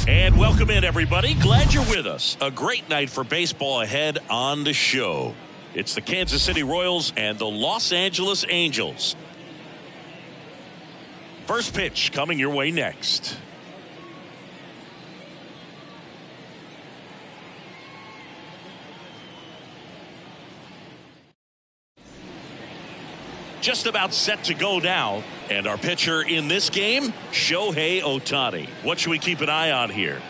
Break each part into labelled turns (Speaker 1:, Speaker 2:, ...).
Speaker 1: And welcome in, everybody. Glad you're with us. A great night for baseball ahead on the show. It's the Kansas City Royals and the Los Angeles Angels. First pitch coming your way next. Just about set to go now. And our pitcher in this game, Shohei Ohtani. What should we keep an eye on here?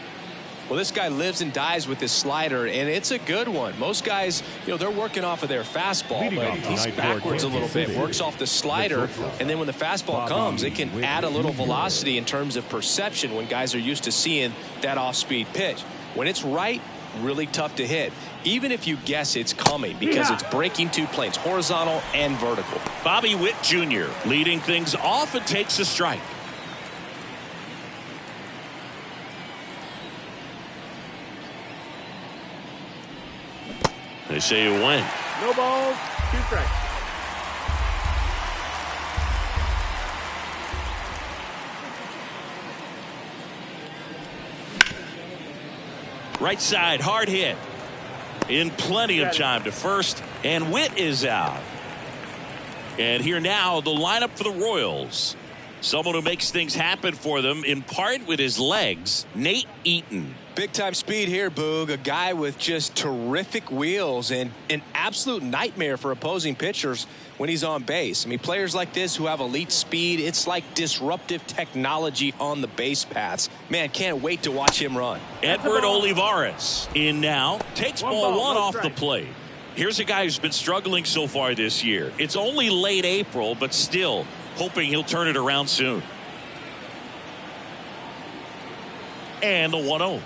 Speaker 2: Well, this guy lives and dies with his slider, and it's a good one. Most guys, they're working off of their fastball, but he's backwards a little bit, works off the slider, and then when the fastball comes, it can add a little velocity in terms of perception when guys are used to seeing that off-speed pitch. When it's right, really tough to hit, even if you guess it's coming, because it's breaking two planes, horizontal and vertical.
Speaker 1: Bobby Witt Jr. leading things off and takes a strike. They say you win.
Speaker 3: No balls, 2 strikes.
Speaker 1: Right side, hard hit. In plenty of time to first, and Witt is out. And here now, the lineup for the Royals. Someone who makes things happen for them, in part with his legs, Nate Eaton.
Speaker 2: Big time speed here, Boog. A guy with just terrific wheels and an absolute nightmare for opposing pitchers when he's on base. I mean, players like this who have elite speed, it's like disruptive technology on the base paths. Man, can't wait to watch him run.
Speaker 1: Edward Olivares in now. Takes ball one off the plate. Here's a guy who's been struggling so far this year. It's only late April, but still hoping he'll turn it around soon. And the 1-0.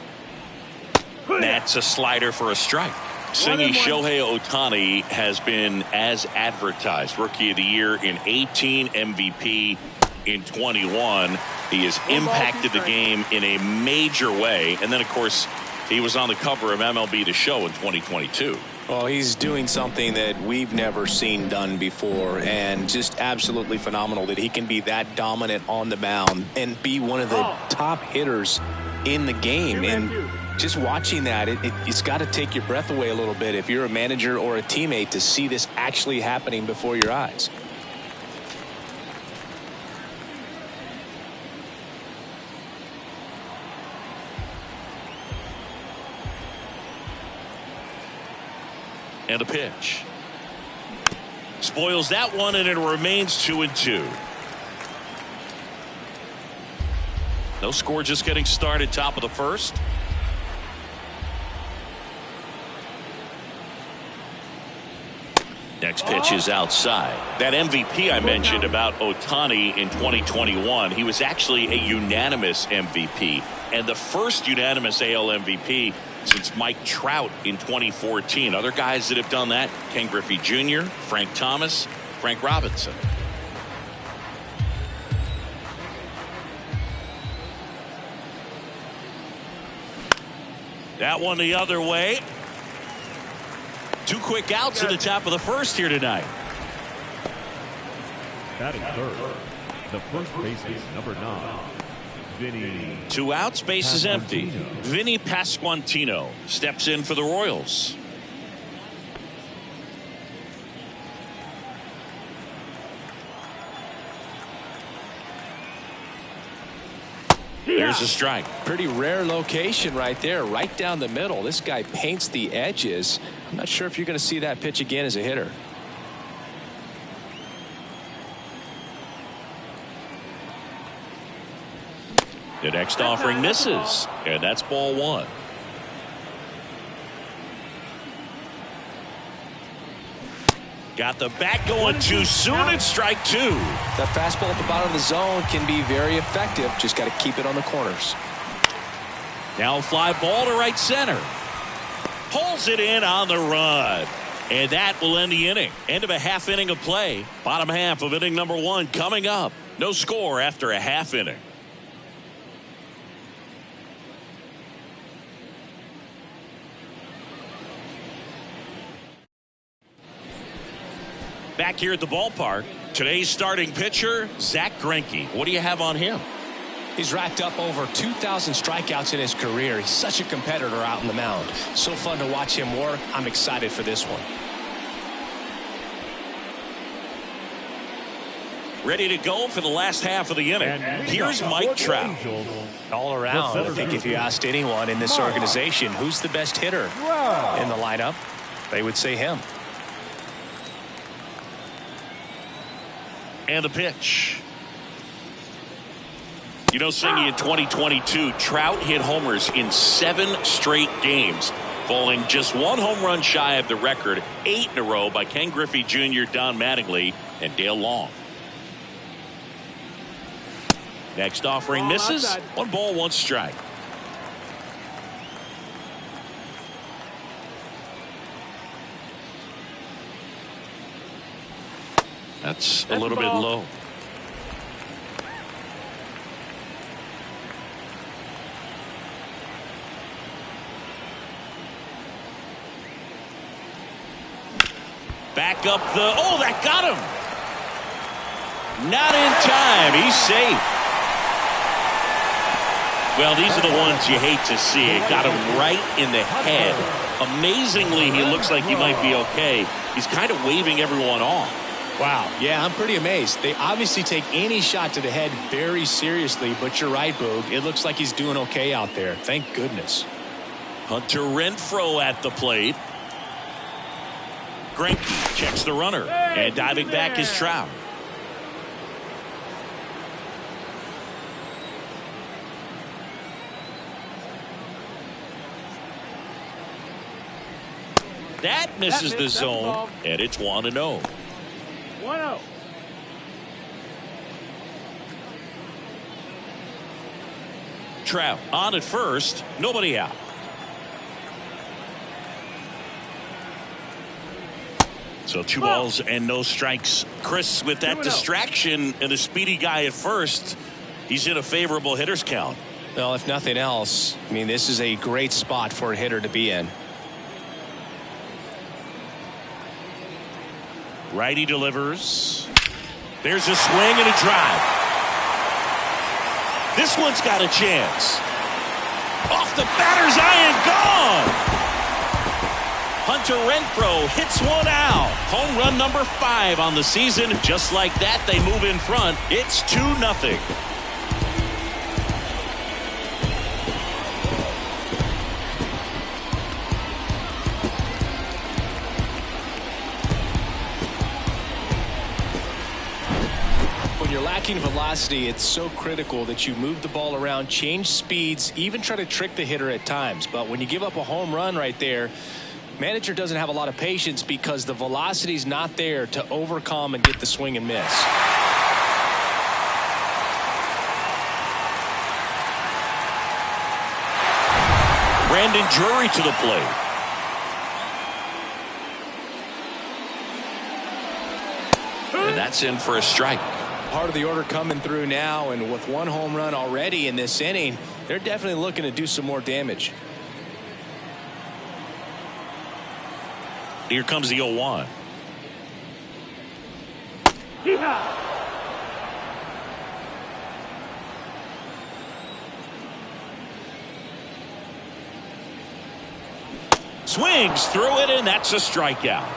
Speaker 1: That's a slider for a strike. Singing Shohei Ohtani has been as advertised. Rookie of the Year in 18, MVP in 21. He has impacted the game in a major way. And then, of course, he was on the cover of MLB The Show in 2022.
Speaker 2: Well, he's doing something that we've never seen done before, and just absolutely phenomenal that he can be that dominant on the mound and be one of the top hitters in the game. And just watching that, it's got to take your breath away a little bit if you're a manager or a teammate to see this actually happening before your eyes.
Speaker 1: And a pitch. Spoils that one, and it remains 2-2. No score, just getting started, top of the first. Next pitch is outside. That MVP I mentioned about Ohtani in 2021, he was actually a unanimous MVP, and the first unanimous AL MVP since Mike Trout in 2014. Other guys that have done that: Ken Griffey Jr., Frank Thomas, Frank Robinson. That one the other way. 2 quick outs in the top of the first here tonight.
Speaker 4: Batting third, the first baseman, number 9, Vinny.
Speaker 1: 2 outs, base is empty. Vinny Pasquantino steps in for the Royals. There's a strike.
Speaker 2: Pretty rare location right there, right down the middle. This guy paints the edges. I'm not sure if you're going to see that pitch again as a hitter.
Speaker 1: The next offering misses, and that's ball 1. Got the bat going too soon. It's strike 2.
Speaker 2: That fastball at the bottom of the zone can be very effective. Just got to keep it on the corners.
Speaker 1: Now fly ball to right center. Pulls it in on the run. And that will end the inning. End of a half inning of play. Bottom half of inning number 1 coming up. No score after a half inning. Back here at the ballpark, Today's starting pitcher, Zach Greinke. What do you have on him?
Speaker 2: He's racked up over 2,000 strikeouts in his career. He's such a competitor out on the mound. So fun to watch him work. I'm excited for this one.
Speaker 1: Ready to go for the last half of the inning. Here's Mike Trout.
Speaker 2: All around, I think if you asked anyone in this organization who's the best hitter in the lineup, they would say him.
Speaker 1: And the pitch. You know, Singy, in 2022, Trout hit homers in 7 straight games, falling just 1 home run shy of the record, 8 in a row by Ken Griffey Jr., Don Mattingly, and Dale Long. Next offering misses.
Speaker 3: Outside.
Speaker 1: 1 ball, 1 strike. That's a little bit low. Back up the, oh, that got him. Not in time. He's safe. Well, these are the ones you hate to see. It got him right in the head. Amazingly, he looks like he might be okay. He's kind of waving everyone off.
Speaker 2: Wow. Yeah, I'm pretty amazed. They obviously take any shot to the head very seriously, but you're right, Boog. It looks like he's doing okay out there. Thank goodness.
Speaker 1: Hunter Renfroe at the plate. Greinke checks the runner, and diving back is Trout. That misses the zone, and it's 1-0.
Speaker 3: 1-0.
Speaker 1: Trout on at first, nobody out. So 2 balls and no strikes. Chris, with that distraction and a speedy guy at first, he's in a favorable hitter's count.
Speaker 2: Well, if nothing else, I mean, this is a great spot for a hitter to be in.
Speaker 1: Righty delivers. There's a swing and a drive. This one's got a chance. Off the batter's eye and gone. Hunter Renfroe hits one out. Home run number 5 on the season. Just like that, they move in front. It's 2-0.
Speaker 2: When you're lacking velocity, it's so critical that you move the ball around, change speeds, even try to trick the hitter at times. But when you give up a home run right there, manager doesn't have a lot of patience because the velocity's not there to overcome and get the swing and miss.
Speaker 1: Brandon Drury to the plate. And that's in for a strike.
Speaker 2: Part of the order coming through now, and with 1 home run already in this inning, they're definitely looking to do some more damage.
Speaker 1: Here comes the 0-1. Swings through it, and that's a strikeout.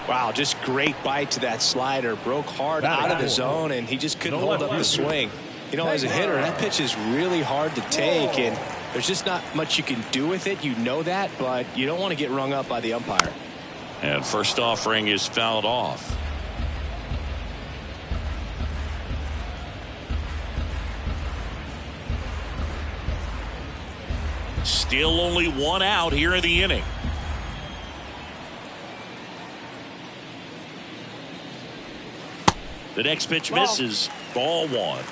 Speaker 2: Wow, just great bite to that slider. Broke hard out of the zone, and he just couldn't hold up the swing. You know, as a hitter, that pitch is really hard to take, and there's just not much you can do with it. You know that, but you don't want to get rung up by the umpire.
Speaker 1: And first offering is fouled off. Still only 1 out here in the inning. The next pitch misses. Ball 1.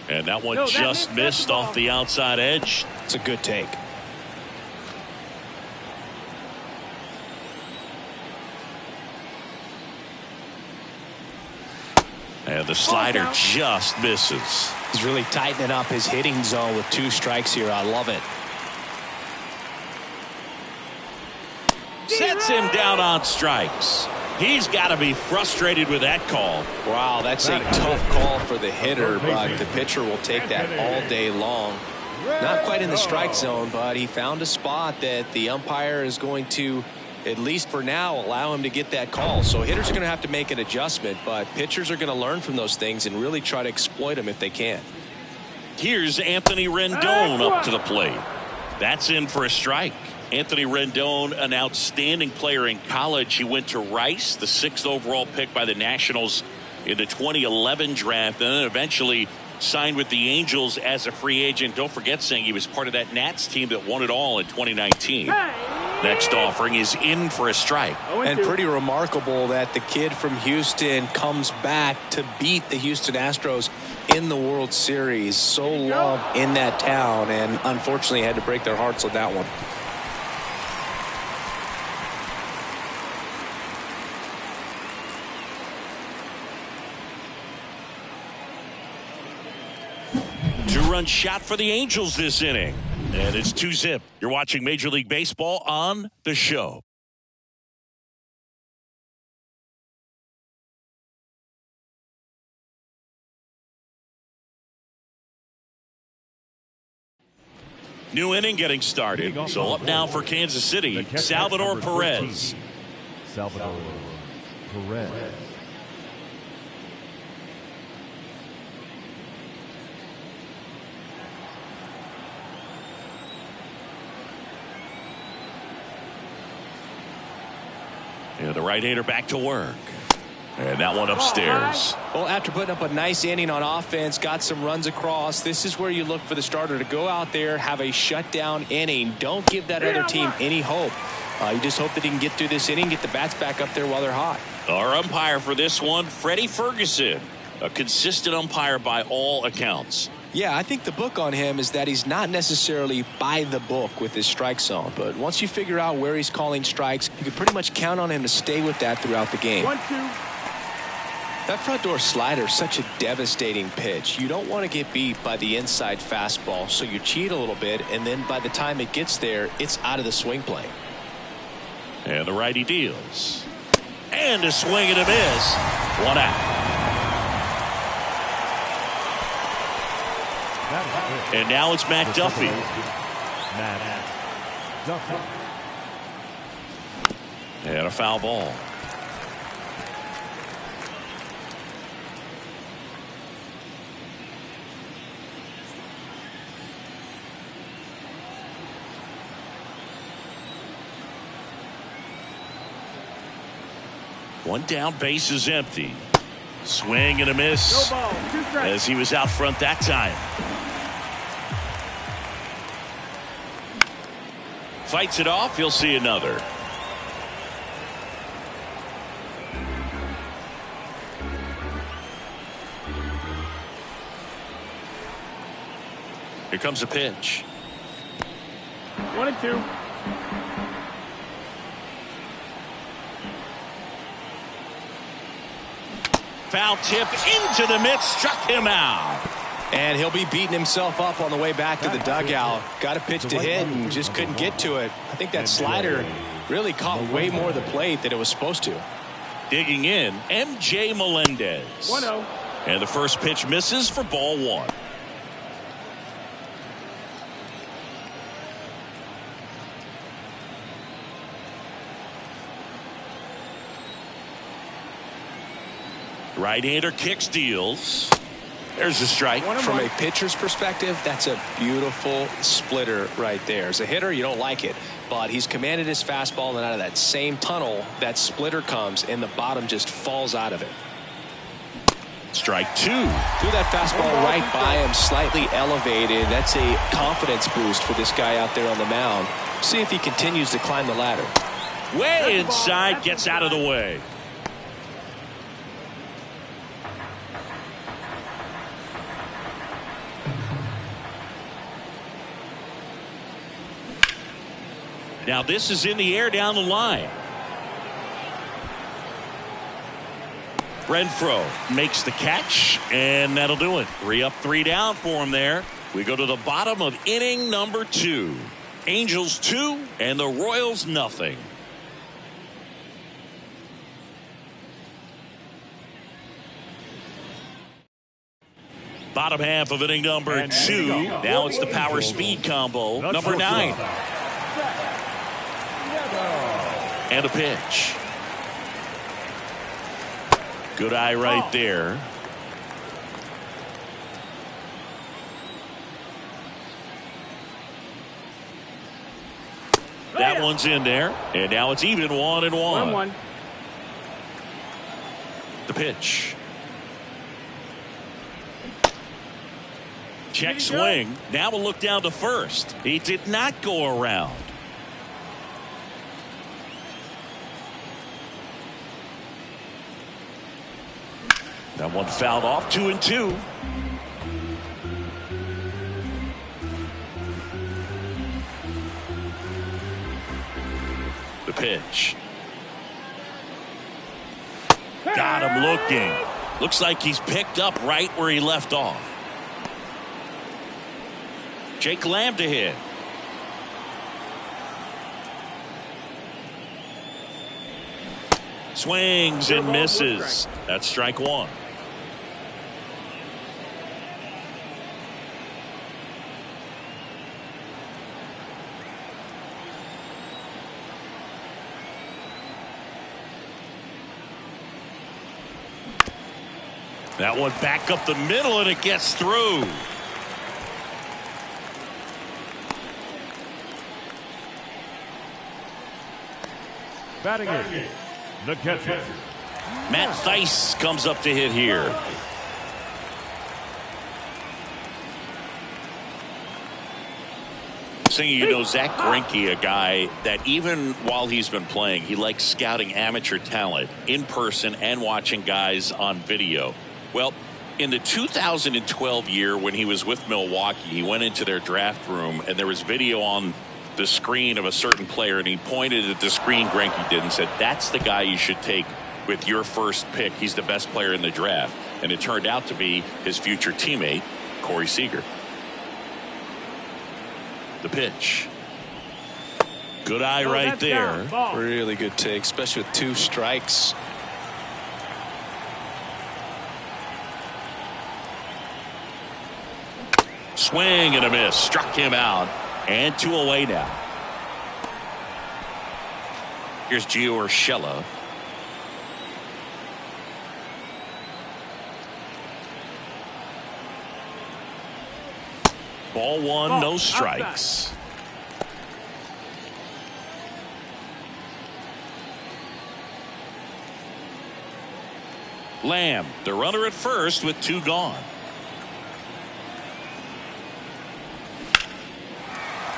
Speaker 1: And that one just missed off the outside edge.
Speaker 2: It's a good take.
Speaker 1: And the slider just misses.
Speaker 2: He's really tightening up his hitting zone with 2 strikes here. I love it.
Speaker 1: Sets him down on strikes. He's got to be frustrated with that call.
Speaker 2: Wow, that's a tough call for the hitter, but the pitcher will take that all day long. Not quite in the strike zone, but he found a spot that the umpire is going to, at least for now, allow him to get that call. So hitters are going to have to make an adjustment, but pitchers are going to learn from those things and really try to exploit them if they can.
Speaker 1: Here's Anthony Rendon up to the plate. That's in for a strike. Anthony Rendon, an outstanding player in college. He went to Rice, the 6th overall pick by the Nationals in the 2011 draft, and then eventually signed with the Angels as a free agent. Don't forget, saying he was part of that Nats team that won it all in 2019. Next offering is in for a strike.
Speaker 2: And pretty remarkable that the kid from Houston comes back to beat the Houston Astros in the World Series. So long in that town, and unfortunately had to break their hearts on that one.
Speaker 1: Two-run shot for the Angels this inning. And it's 2-zip. You're watching Major League Baseball on The Show. New inning getting started. So up now for Kansas City, Salvador Perez.
Speaker 4: Salvador Perez.
Speaker 1: And the right-hander back to work. And that one upstairs.
Speaker 2: Well, after putting up a nice inning on offense, got some runs across, this is where you look for the starter to go out there, have a shutdown inning. Don't give that other team any hope. You just hope that he can get through this inning, get the bats back up there while they're hot.
Speaker 1: Our umpire for this one, Freddie Ferguson. A consistent umpire by all accounts.
Speaker 2: Yeah, I think the book on him is that he's not necessarily by the book with his strike zone. But once you figure out where he's calling strikes, you can pretty much count on him to stay with that throughout the game.
Speaker 3: 1-2.
Speaker 2: That front door slider is such a devastating pitch. You don't want to get beat by the inside fastball, so you cheat a little bit, and then by the time it gets there, it's out of the swing plane.
Speaker 1: And the righty deals. And a swing and a miss. 1 out. And now it's Matt Duffy.
Speaker 4: Matt Duffy.
Speaker 1: And a foul ball. One down, base is empty. Swing and a miss.
Speaker 3: No ball, 2 strikes.
Speaker 1: As he was out front that time. Fights it off. He'll see another. Here comes a pitch.
Speaker 3: 1-2.
Speaker 1: Foul tip into the mitt, struck him out.
Speaker 2: And he'll be beating himself up on the way back to the dugout. Got a pitch to hit and just couldn't get to it. I think that slider really caught way more of the plate than it was supposed to.
Speaker 1: Digging in, MJ Melendez.
Speaker 3: 1-0.
Speaker 1: And the first pitch misses for ball 1. Right-hander kicks, deals. There's a strike.
Speaker 2: From a pitcher's perspective, that's a beautiful splitter right there. As a hitter, you don't like it, but he's commanded his fastball, and out of that same tunnel, that splitter comes, and the bottom just falls out of it.
Speaker 1: Strike 2.
Speaker 2: Threw that fastball right by him, slightly elevated. That's a confidence boost for this guy out there on the mound. See if he continues to climb the ladder.
Speaker 1: Way inside, gets out of the way. Now this is in the air down the line. Renfroe makes the catch, and that'll do it. 3 up, 3 down for him there. We go to the bottom of inning number 2. Angels 2 and the Royals nothing. Bottom half of inning number 2. Now it's the power speed combo. Number 9. And a pitch. Good eye right there. That one's in there. And now it's even 1-1.
Speaker 3: 1-1.
Speaker 1: The pitch. Check swing. Now we'll look down to first. He did not go around. That one fouled off. 2-2. The pitch. Got him looking. Looks like he's picked up right where he left off. Jake Lamb to hit. Swings and misses. That's strike 1. That one back up the middle, and it gets through.
Speaker 4: Batting it, the catcher.
Speaker 1: Matt Thaiss comes up to hit here. You know, Zach Greinke, a guy that even while he's been playing, he likes scouting amateur talent in person and watching guys on video. Well, in the 2012 year when he was with Milwaukee, he went into their draft room and there was video on the screen of a certain player, and he pointed at the screen Greinke did and said, that's the guy you should take with your first pick. He's the best player in the draft. And it turned out to be his future teammate, Corey Seager. The pitch. Good eye right there.
Speaker 2: Really good take, especially with 2 strikes.
Speaker 1: Swing and a miss. Struck him out. And 2 away now. Here's Gio Urshela. Ball 1, no strikes. Lamb, the runner at first with 2 gone.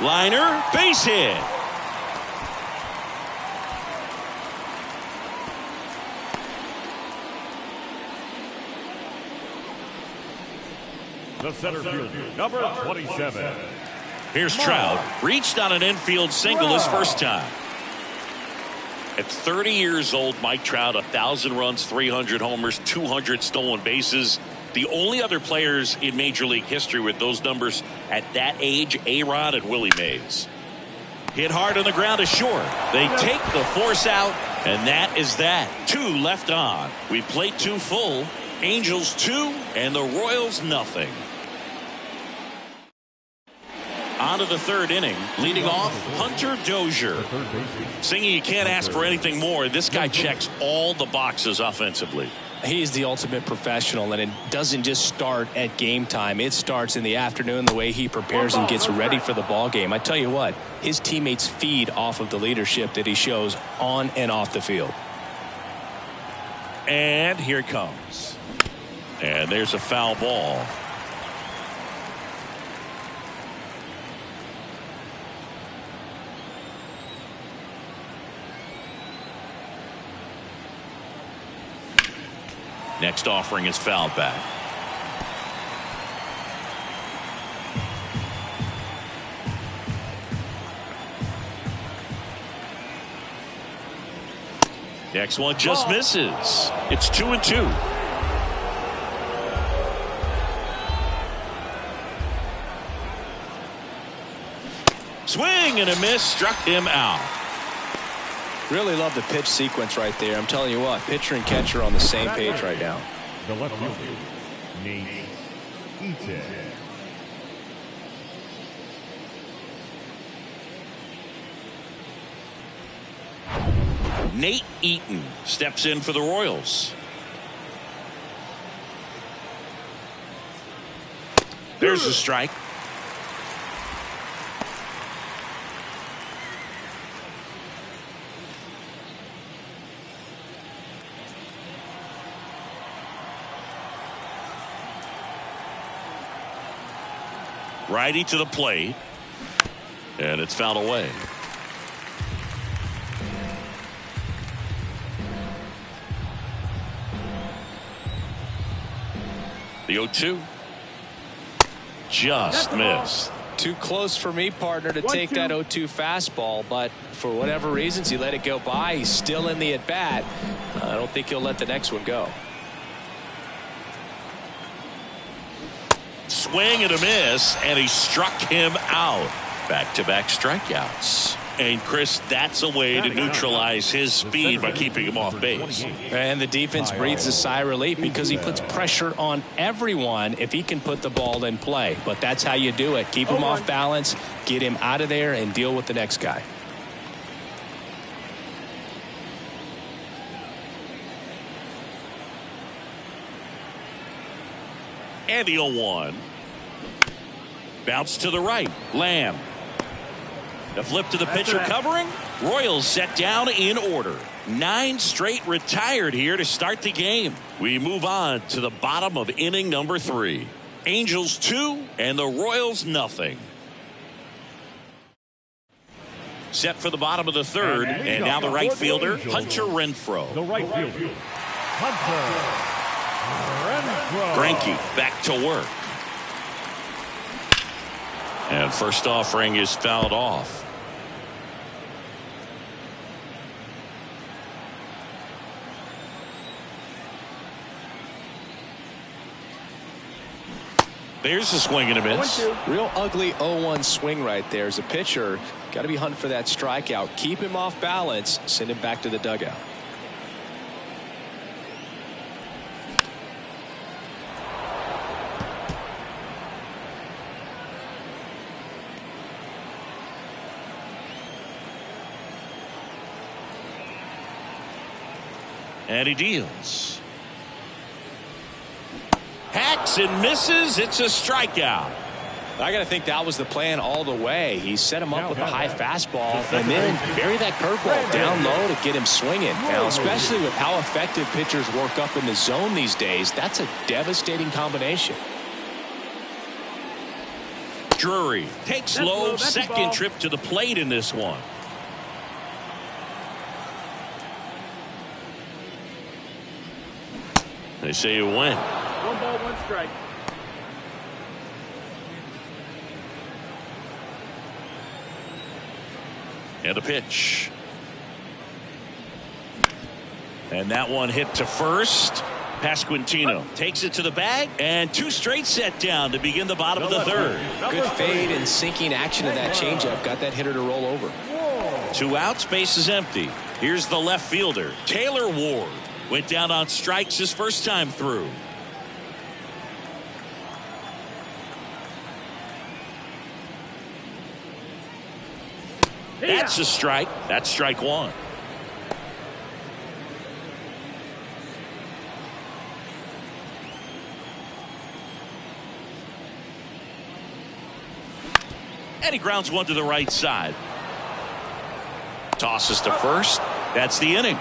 Speaker 1: Liner, base hit.
Speaker 4: The center fielder, number 27.
Speaker 1: Here's Trout. Reached on an infield single his first time. At 30 years old, Mike Trout, 1,000 runs, 300 homers, 200 stolen bases. The only other players in Major League history with those numbers at that age, A-Rod and Willie Mays. Hit hard on the ground is short. They take the force out, and that is that. 2 left on. We played 2 full. Angels 2 and the Royals nothing. On to the 3rd inning. Leading off, Hunter Dozier. Singing, you can't ask for anything more. This guy checks all the boxes offensively.
Speaker 2: He's the ultimate professional, and it doesn't just start at game time. It starts in the afternoon, the way he prepares and gets ready for the ball game. I tell you what, his teammates feed off of the leadership that he shows on and off the field.
Speaker 1: And here it comes. And there's a foul ball. Next offering is fouled back. Next one just misses. It's 2-2. Swing and a miss, struck him out.
Speaker 2: Really love the pitch sequence right there. I'm telling you what, pitcher and catcher on the same page right now.
Speaker 4: The left fielder, Nate Eaton.
Speaker 1: Nate Eaton steps in for the Royals. There's a strike. Righty to the plate. And it's fouled away. The 0-2. Just missed.
Speaker 2: Too close for me, partner, to take that 0-2 fastball, but for whatever reasons, he let it go by. He's still in the at-bat. I don't think he'll let the next one go.
Speaker 1: Swing and a miss, and he struck him out. Back-to-back strikeouts. And Chris, that's a way to neutralize his speed by keeping him off base.
Speaker 2: And the defense breathes a sigh of relief because he puts pressure on everyone if he can put the ball in play. But that's how you do it. Keep him off balance, get him out of there, and deal with the next guy.
Speaker 1: And the 0-1. Bounce to the right. Lamb. The flip to the pitcher covering. Royals set down in order. 9 straight retired here to start the game. We move on to the bottom of inning number 3. Angels 2 and the Royals nothing. Set for the bottom of the 3rd, and now the right fielder, Hunter Renfroe.
Speaker 4: The right fielder, Hunter Renfroe.
Speaker 1: Greinke back to work. And first offering is fouled off. There's a swing and a miss.
Speaker 2: Real ugly 0-1 swing right there. As a pitcher, got to be hunting for that strikeout. Keep him off balance. Send him back to the dugout.
Speaker 1: And he deals. Hacks and misses. It's a strikeout.
Speaker 2: I got to think that was the plan all the way. He set him up with a high fastball and then bury that curveball down low to get him swinging. Now, especially with how effective pitchers work up in the zone these days, that's a devastating combination.
Speaker 1: Drury takes low. Second trip to the plate in this one. They say you win.
Speaker 3: 1 ball, 1 strike.
Speaker 1: And a pitch. And that one hit to first. Pasquantino takes it to the bag, and 2 straight set down to begin the bottom of the 3rd.
Speaker 2: Good fade and sinking action of that changeup. Got that hitter to roll over.
Speaker 1: 2 outs, base is empty. Here's the left fielder, Taylor Ward. Went down on strikes his first time through. That's a strike. That's strike 1. And he grounds one to the right side. Tosses to first. That's the inning.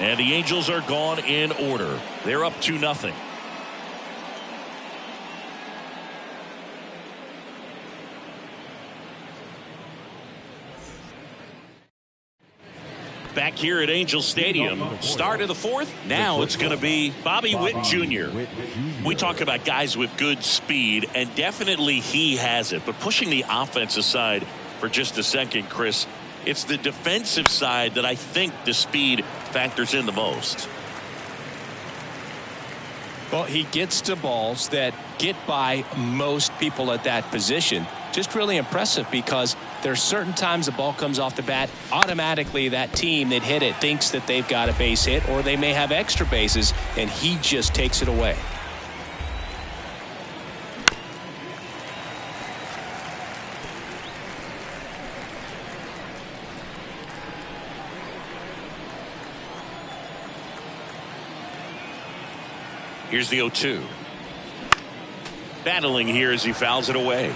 Speaker 1: And the Angels are gone in order. They're up 2-0. Back here at Angel Stadium, start of the 4th. Now it's going to be Bobby Witt Jr. We talk about guys with good speed, and definitely he has it. But pushing the offense aside for just a second, Chris, It's the defensive side that I think the speed factors in the most.
Speaker 2: Well, he gets to balls that get by most people at that position. Just really impressive because there's certain times the ball comes off the bat, automatically that team that hit it thinks that they've got a base hit, or they may have extra bases, and he just takes it away.
Speaker 1: Here's the 0-2. Battling here as he fouls it away.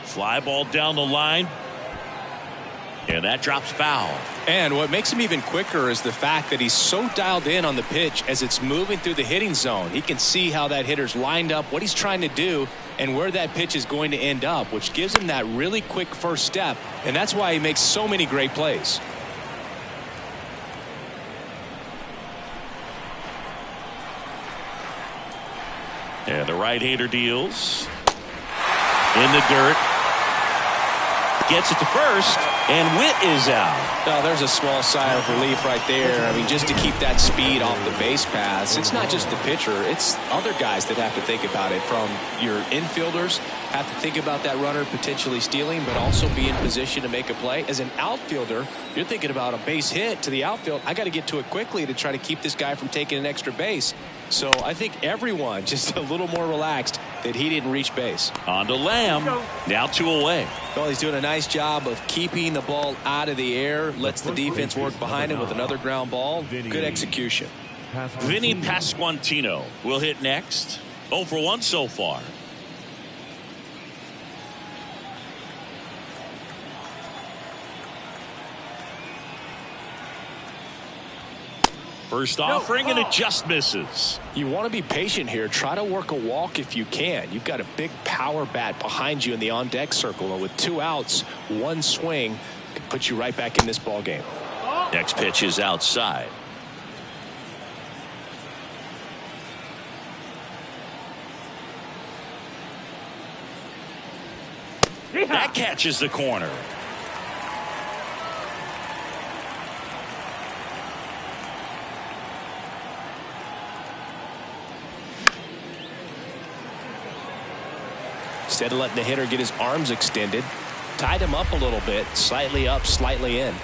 Speaker 1: Fly ball down the line. And that drops foul.
Speaker 2: And what makes him even quicker is the fact that he's so dialed in on the pitch as it's moving through the hitting zone. He can see how that hitter's lined up, what he's trying to do, and where that pitch is going to end up, which gives him that really quick first step. And that's why he makes so many great plays.
Speaker 1: And the right-hander deals. In the dirt. Gets it to first, and Witt is out.
Speaker 2: Oh, there's a small sigh of relief right there. I mean, just to keep that speed off the base paths. It's not just the pitcher. It's other guys that have to think about it. From your infielders, have to think about that runner potentially stealing, but also be in position to make a play. As an outfielder, you're thinking about a base hit to the outfield. I got to get to it quickly to try to keep this guy from taking an extra base. So I think everyone just a little more relaxed that he didn't reach base.
Speaker 1: On to Lamb. Now 2 away.
Speaker 2: Well, he's doing a nice job of keeping the ball out of the air. Lets the defense work behind him with another ground ball. Good execution.
Speaker 1: Vinny Pasquantino will hit next. 0 for 1 so far. First offering, and it just misses.
Speaker 2: You want to be patient here. Try to work a walk if you can. You've got a big power bat behind you in the on-deck circle. And with 2 outs, 1 swing can put you right back in this ball game.
Speaker 1: Next pitch is outside. That catches the corner.
Speaker 2: Instead of letting the hitter get his arms extended, tied him up a little bit, slightly up, slightly in.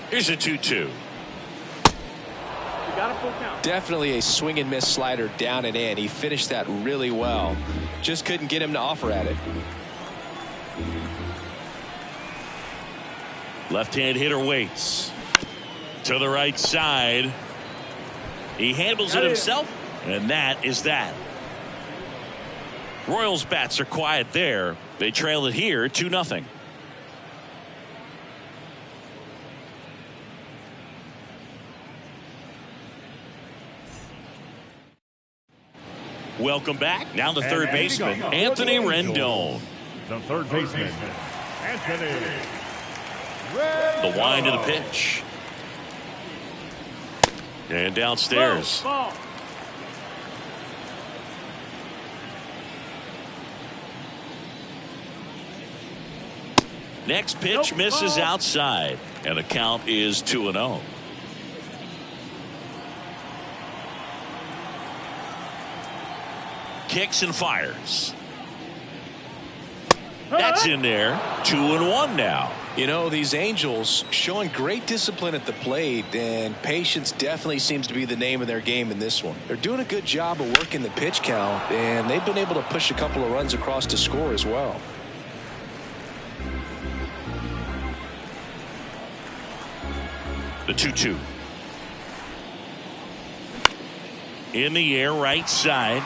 Speaker 1: Here's a 2-2.
Speaker 2: Definitely a swing and miss slider down and in. He finished that really well. Just couldn't get him to offer at it.
Speaker 1: Left-hand hitter waits. To the right side. He handles it himself, and that is that. Royals bats are quiet there. They trail it here 2-0. Welcome back. Now the third baseman, Anthony Rendon.
Speaker 4: The third baseman, Anthony Rendon.
Speaker 1: The wind of the pitch. And downstairs.
Speaker 3: Ball.
Speaker 1: Next pitch misses outside, and the count is 2-0. Kicks and fires. That's in there. 2-1 now.
Speaker 2: You know, these Angels showing great discipline at the plate, and patience definitely seems to be the name of their game in this one. They're doing a good job of working the pitch count, and they've been able to push a couple of runs across to score as well.
Speaker 1: The 2-2. In the air, right side.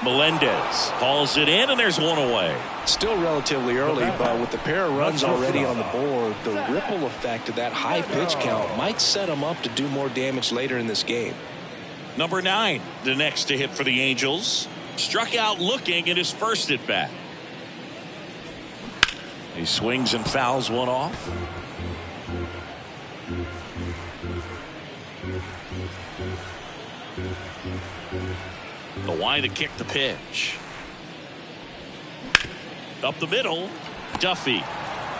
Speaker 1: Melendez hauls it in, and there's 1 away.
Speaker 2: Still relatively early, but with the pair of runs already on the board, the ripple effect of that high pitch count might set them up to do more damage later in this game.
Speaker 1: Number 9, the next to hit for the Angels. Struck out looking at his first at bat. He swings and fouls one off. The line to kick the pitch. Up the middle. Duffy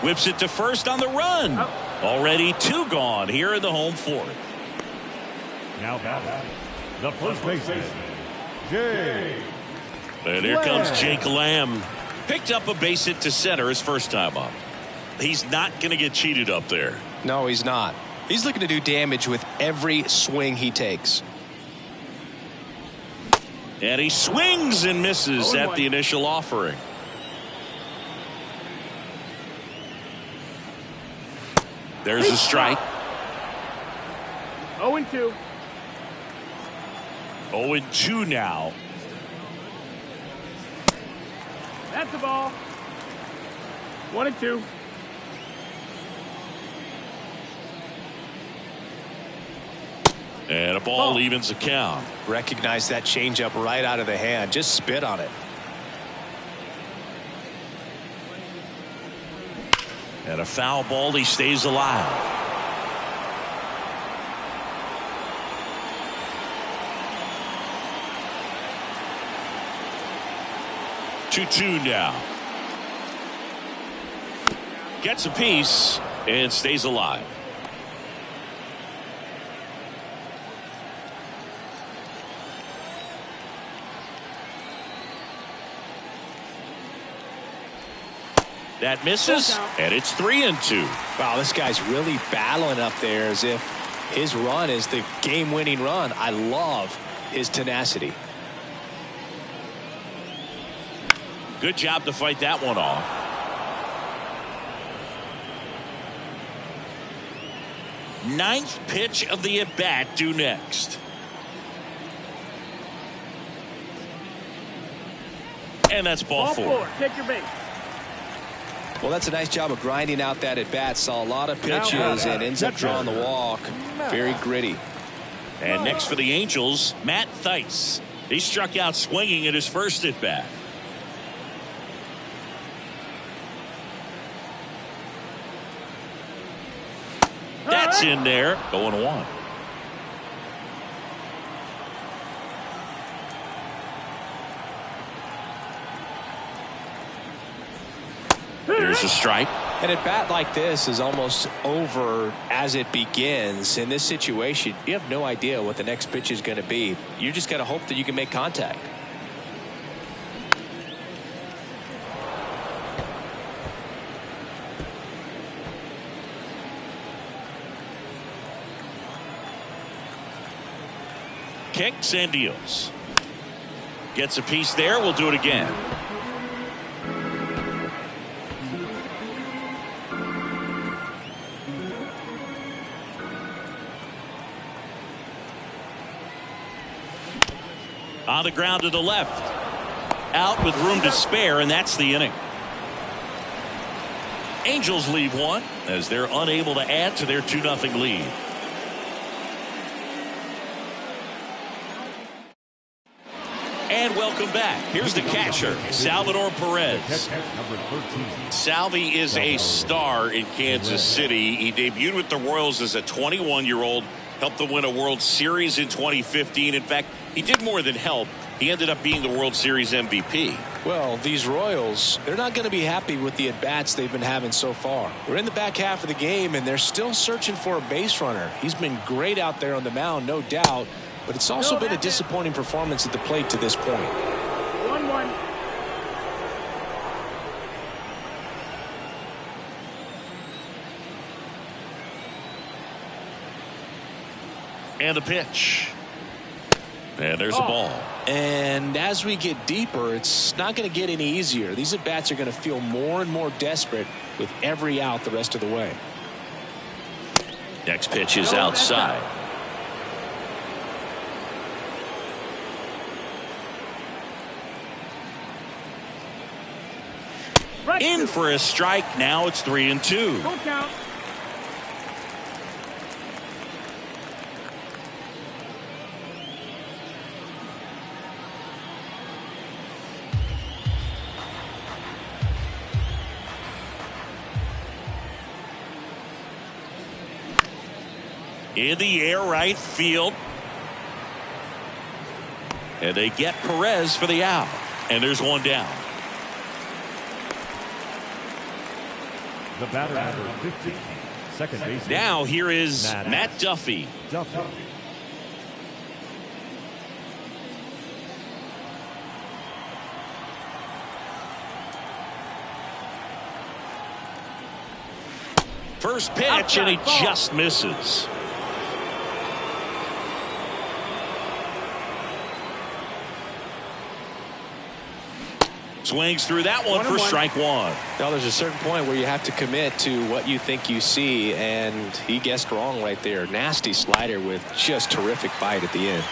Speaker 1: whips it to first on the run. Already 2 gone here in the home fourth.
Speaker 4: Now batting, the first baseman, Jake.
Speaker 1: And here comes Jake Lamb. Picked up a base hit to center his first time up. He's not going to get cheated up there.
Speaker 2: No, he's not. He's looking to do damage with every swing he takes.
Speaker 1: And he swings and misses at the initial offering. There's a strike.
Speaker 3: 0-2.
Speaker 1: 0-2 now.
Speaker 3: That's the ball. 1-2.
Speaker 1: And a ball evens the count.
Speaker 2: Recognize that changeup right out of the hand. Just spit on it.
Speaker 1: And a foul ball. He stays alive. Two now. Gets a piece and stays alive. That misses, and it's 3-2.
Speaker 2: Wow, this guy's really battling up there as if his run is the game-winning run. I love his tenacity.
Speaker 1: Good job to fight that one off. Ninth pitch of the at-bat due next. And that's ball four.
Speaker 3: Take your base.
Speaker 2: Well, that's a nice job of grinding out that at-bat. Saw a lot of pitches and ends up drawing the walk. Very gritty.
Speaker 1: And next for the Angels, Matt Thaiss. He struck out swinging at his first at-bat. That's in there. 0-1. Here's a strike.
Speaker 2: An at-bat like this is almost over as it begins. In this situation, you have no idea what the next pitch is going to be. You just got to hope that you can make contact.
Speaker 1: Kicks and deals. Gets a piece there. We'll do it again. On the ground to the left. Out with room to spare, and that's the inning. Angels leave one as they're unable to add to their 2-0 lead. And welcome back. Here's the catcher, Salvador Perez. Salvi is a star in Kansas City. He debuted with the Royals as a 21-year-old, helped them win a World Series in 2015. In fact, he did more than help. He ended up being the World Series MVP.
Speaker 2: Well, these Royals, they're not going to be happy with the at-bats they've been having so far. We're in the back half of the game, and they're still searching for a base runner. He's been great out there on the mound, no doubt. But it's also been a disappointing performance at the plate to this point.
Speaker 3: 1-1.
Speaker 1: And the pitch. And there's a ball.
Speaker 2: And as we get deeper, it's not going to get any easier. These at-bats are going to feel more and more desperate with every out the rest of the way.
Speaker 1: Next pitch is outside. In for a strike. Now it's 3-2.
Speaker 3: Full count.
Speaker 1: In the air, right field. And they get Perez for the out. And there's one down.
Speaker 4: The batter, number 50, second baseman.
Speaker 1: Now here is Matt Duffy. First pitch, and he just misses. Swings through that one for strike one.
Speaker 2: Now there's a certain point where you have to commit to what you think you see, and he guessed wrong right there. Nasty slider with just terrific bite at the end.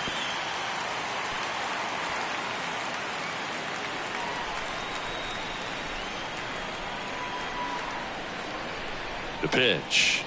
Speaker 1: The pitch.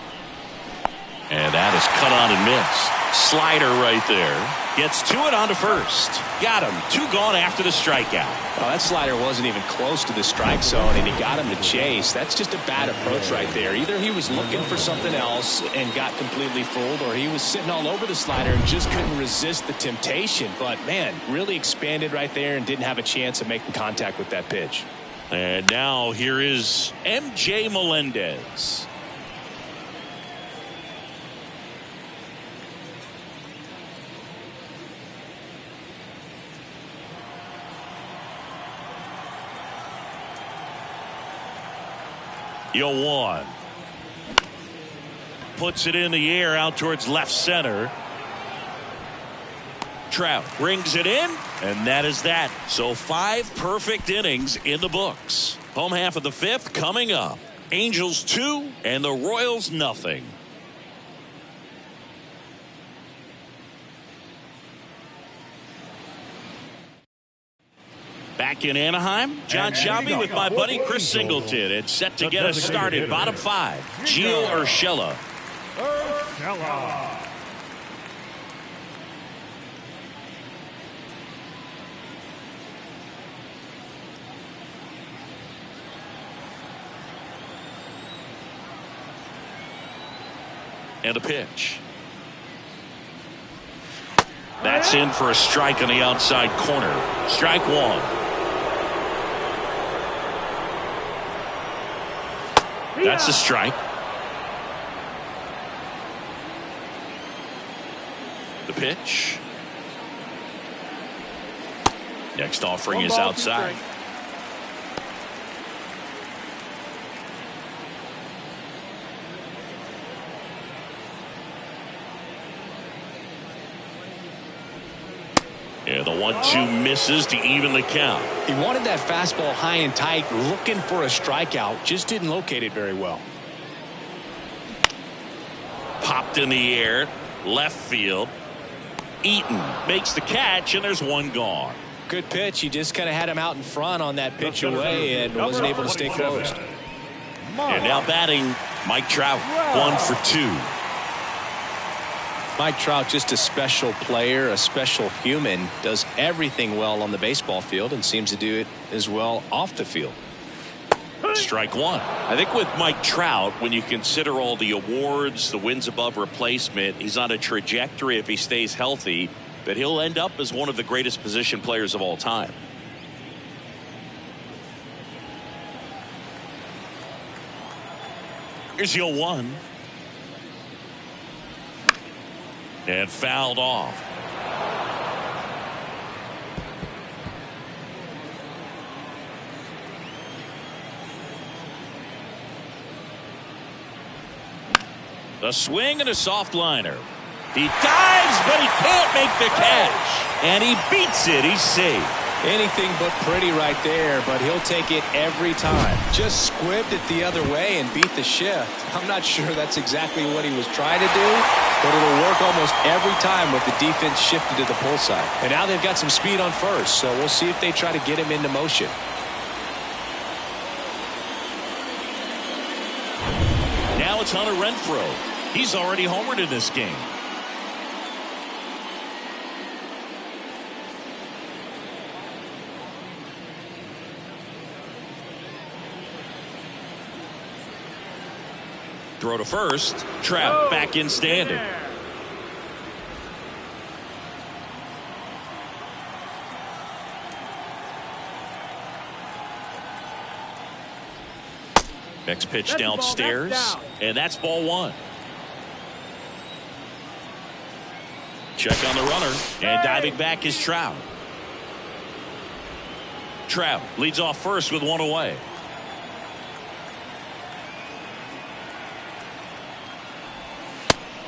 Speaker 1: And that is cut on and missed. Slider right there. Gets to it onto first. Got him. 2 gone after the strikeout.
Speaker 2: Well, that slider wasn't even close to the strike zone, and he got him to chase. That's just a bad approach right there. Either he was looking for something else and got completely fooled, or he was sitting all over the slider and just couldn't resist the temptation. But, man, really expanded right there and didn't have a chance of making contact with that pitch.
Speaker 1: And now here is MJ Melendez. Yo one. Puts it in the air out towards left center. Trout brings it in, and that is that. So 5 perfect innings in the books. Home half of the 5th coming up. Angels 2 and the Royals nothing. Back in Anaheim, John Shelby with my buddy Chris Singleton. It's set to get us started. Bottom 5, Gio Urshela. And a pitch. That's in for a strike on the outside corner. Strike one. That's a strike. The pitch. Next offering is outside. Yeah, the 1-2 misses to even the count.
Speaker 2: He wanted that fastball high and tight, looking for a strikeout. Just didn't locate it very well.
Speaker 1: Popped in the air, left field. Eaton makes the catch, and there's one gone.
Speaker 2: Good pitch. He just kind of had him out in front on that pitch away and wasn't able to stay close.
Speaker 1: And now batting, Mike Trout, 1 for 2.
Speaker 2: Mike Trout, just a special player, a special human, does everything well on the baseball field and seems to do it as well off the field.
Speaker 1: Strike one. I think with Mike Trout, when you consider all the awards, the wins above replacement, he's on a trajectory, if he stays healthy, that he'll end up as one of the greatest position players of all time. Here's your one. And fouled off. A swing and a soft liner. He dives, but he can't make the catch. And he beats it. He's safe.
Speaker 2: Anything but pretty right there, but he'll take it every time. Just squibbed it the other way and beat the shift. I'm not sure that's exactly what he was trying to do, but it'll work almost every time with the defense shifted to the pull side. And now they've got some speed on first, so we'll see if they try to get him into motion.
Speaker 1: Now it's Hunter Renfroe. He's already homered in this game. Throw to first. Trout back in standing. Next pitch
Speaker 3: That's
Speaker 1: downstairs,
Speaker 3: down.
Speaker 1: and that's ball one. Check on the runner, and diving back is Trout. Trout leads off first with one away.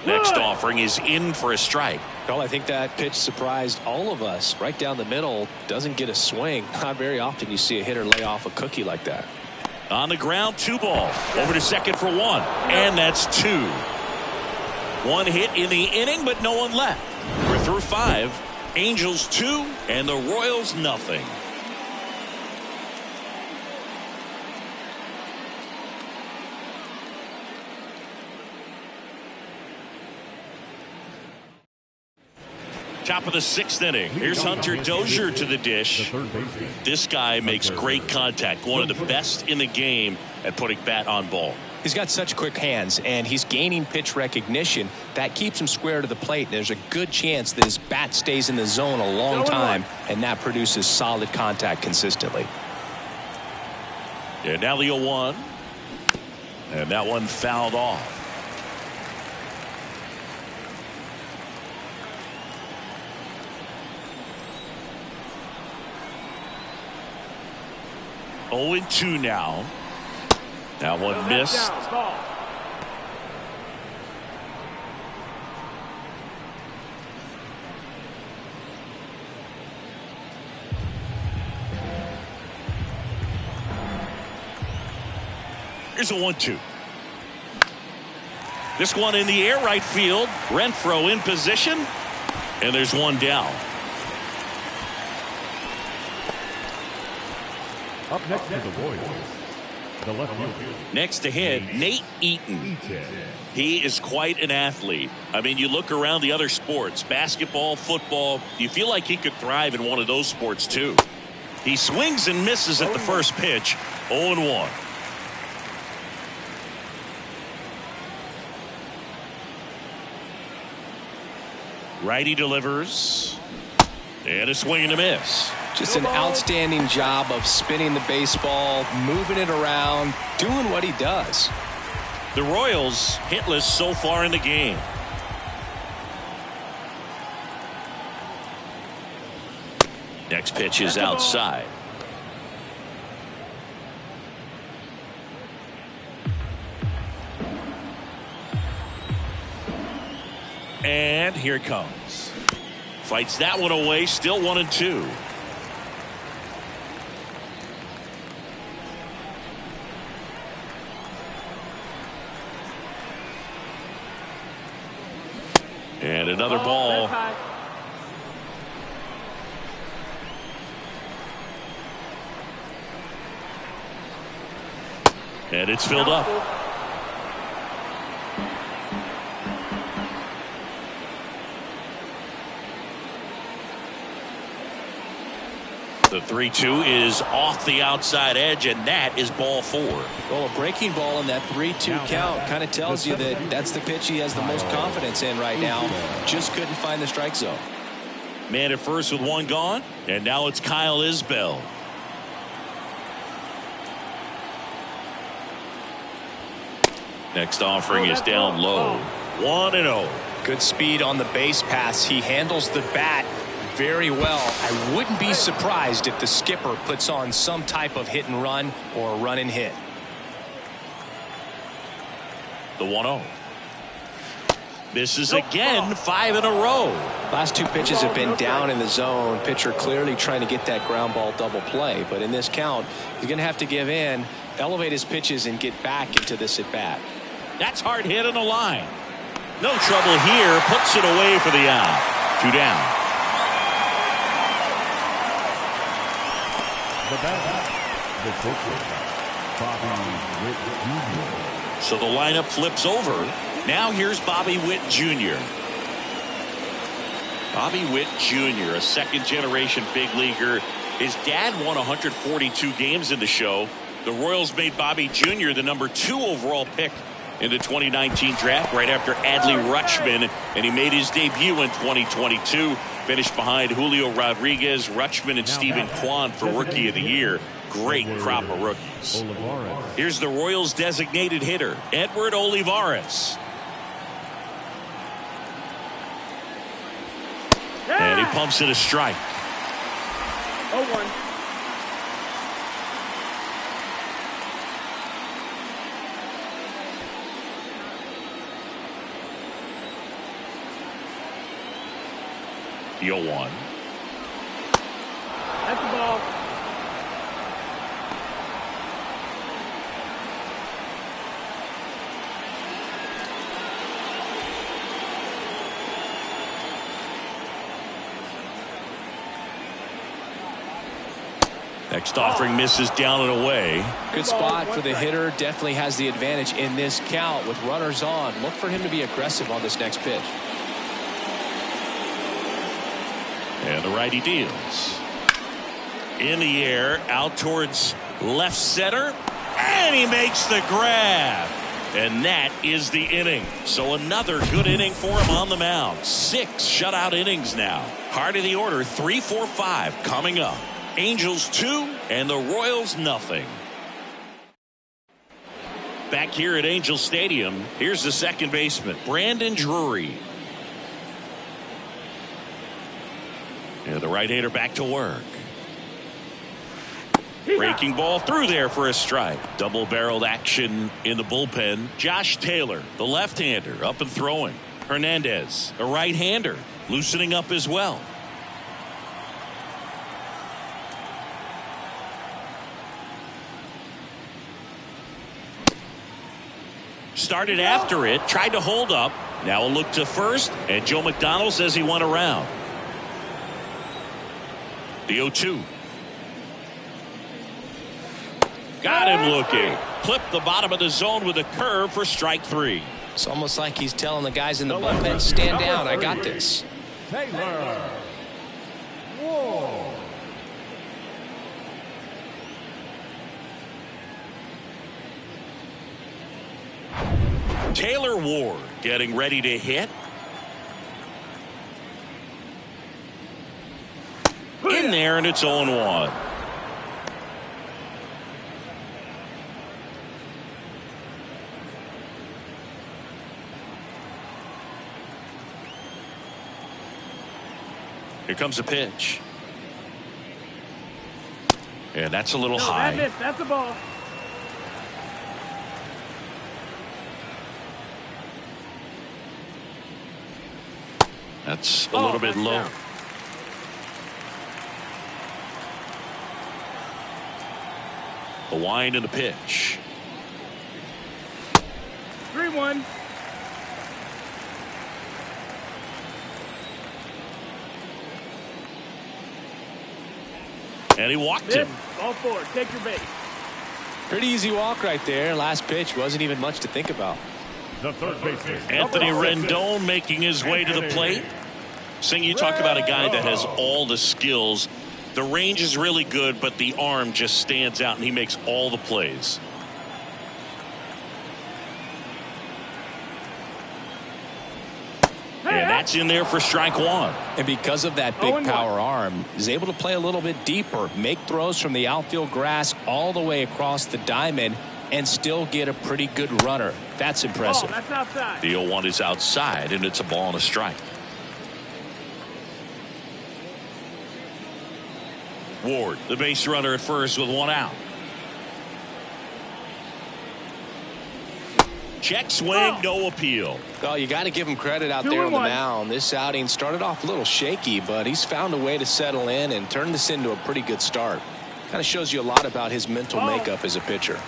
Speaker 1: Next offering is in for a strike.
Speaker 2: Well, I think that pitch surprised all of us. Right down the middle, doesn't get a swing. Not very often you see a hitter lay off a cookie like that.
Speaker 1: On the ground, 2 ball. Over to second for 1. And that's 2. 1 hit in the inning, but no one left. We're through 5. Angels 2 and the Royals nothing. Top of the 6th inning. Here's Hunter Dozier to the dish. This guy makes great contact. One of the best in the game at putting bat on ball.
Speaker 2: He's got such quick hands, and he's gaining pitch recognition. That keeps him square to the plate. There's a good chance that his bat stays in the zone a long time, and that produces solid contact consistently.
Speaker 1: And now the 0-1. And that one fouled off. Oh, 0-2 now. That one missed. Here's a 1-2. This one in the air, right field. Renfroe in position, and there's one down.
Speaker 4: Up next to the Royals, the left fielder.
Speaker 1: Next to him, Nate Eaton. He is quite an athlete. I mean, you look around the other sports, basketball, football, you feel like he could thrive in one of those sports too. He swings and misses at the first pitch. 0-1. Righty delivers. And a swing and a miss.
Speaker 2: Just an outstanding job of spinning the baseball, moving it around, doing what he does.
Speaker 1: The Royals hitless so far in the game. Next pitch is outside. And here it comes. Fights that one away, still 1-2. And another ball. And it's filled up. The 3-2 is off the outside edge, and that is ball 4.
Speaker 2: Well, a breaking ball in that 3-2 count kind of tells you that that's the pitch he has the most confidence in right now. Just couldn't find the strike zone.
Speaker 1: Man at first with one gone, and now it's Kyle Isbell. Next offering is down low. 1-0.
Speaker 2: Good speed on the base pass. He handles the bat very well. I wouldn't be surprised if the skipper puts on some type of hit and run or a run and hit.
Speaker 1: The 1-0. Misses again, 5 in a row.
Speaker 2: Last 2 pitches have been down in the zone. Pitcher clearly trying to get that ground ball double play. But in this count, he's going to have to give in, elevate his pitches, and get back into this at bat.
Speaker 1: That's hard hit on the line. No trouble here. Puts it away for the out. 2 down.
Speaker 4: The batter, the pitcher, Bobby Witt Jr.
Speaker 1: So the lineup flips over. Now here's Bobby Witt Jr. Bobby Witt Jr., a second-generation big leaguer. His dad won 142 games in the show. The Royals made Bobby Jr. the number 2 overall pick in the 2019 draft right after Adley Rutschman, and he made his debut in 2022. Finished behind Julio Rodriguez, Rutschman, and Stephen Kwan for Rookie of the Year. great crop of rookies.
Speaker 4: Olivares.
Speaker 1: Here's the Royals designated hitter, Edward Olivares. And he pumps it a strike.
Speaker 3: 0-1.
Speaker 1: The 0-1.
Speaker 3: That's the ball.
Speaker 1: Next offering misses down and away.
Speaker 2: Good spot for the hitter. Definitely has the advantage in this count with runners on. Look for him to be aggressive on this next pitch.
Speaker 1: And the righty deals. In the air, out towards left center. And he makes the grab. And that is the inning. So another good inning for him on the mound. 6 shutout innings now. Heart of the order, 3, 4, 5 coming up. Angels 2 and the Royals nothing. Back here at Angel Stadium, here's the second baseman, Brandon Drury. And the right-hander back to work. Breaking ball through there for a strike. Double-barreled action in the bullpen. Josh Taylor, the left-hander, up and throwing. Hernandez, a right-hander, loosening up as well. Started after it, tried to hold up. Now a look to first, and Joe McDonald says he went around. The 0-2. Got him looking. Clipped the bottom of the zone with a curve for strike 3.
Speaker 2: It's almost like he's telling the guys in the bullpen, stand down, I got this.
Speaker 4: Taylor. Whoa.
Speaker 1: Taylor Ward getting ready to hit. In there, and it's 0-1. Here comes a pitch. And that's a little high.
Speaker 3: That's the ball.
Speaker 1: That's a little bit low.
Speaker 3: Down.
Speaker 1: The wind and the pitch.
Speaker 3: 3-1.
Speaker 1: And he walked him.
Speaker 3: Ball 4. Take your base.
Speaker 2: Pretty easy walk right there. Last pitch wasn't even much to think about.
Speaker 4: The third baseman.
Speaker 1: Anthony Rendon making his way to the plate. Sing, you talk about a guy that has all the skills. The range is really good, but the arm just stands out, and he makes all the plays. And that's in there for strike 1.
Speaker 2: And because of that big power arm, he's able to play a little bit deeper, make throws from the outfield grass all the way across the diamond, and still get a pretty good runner. That's impressive.
Speaker 3: That's outside.
Speaker 1: The 0-1 is outside, and it's a ball and a strike. Ward, the base runner at first with 1 out. Check swing, no appeal.
Speaker 2: Well, you got to give him credit out there on the mound. This outing started off a little shaky, but he's found a way to settle in and turn this into a pretty good start. Kind of shows you a lot about his mental makeup as a pitcher.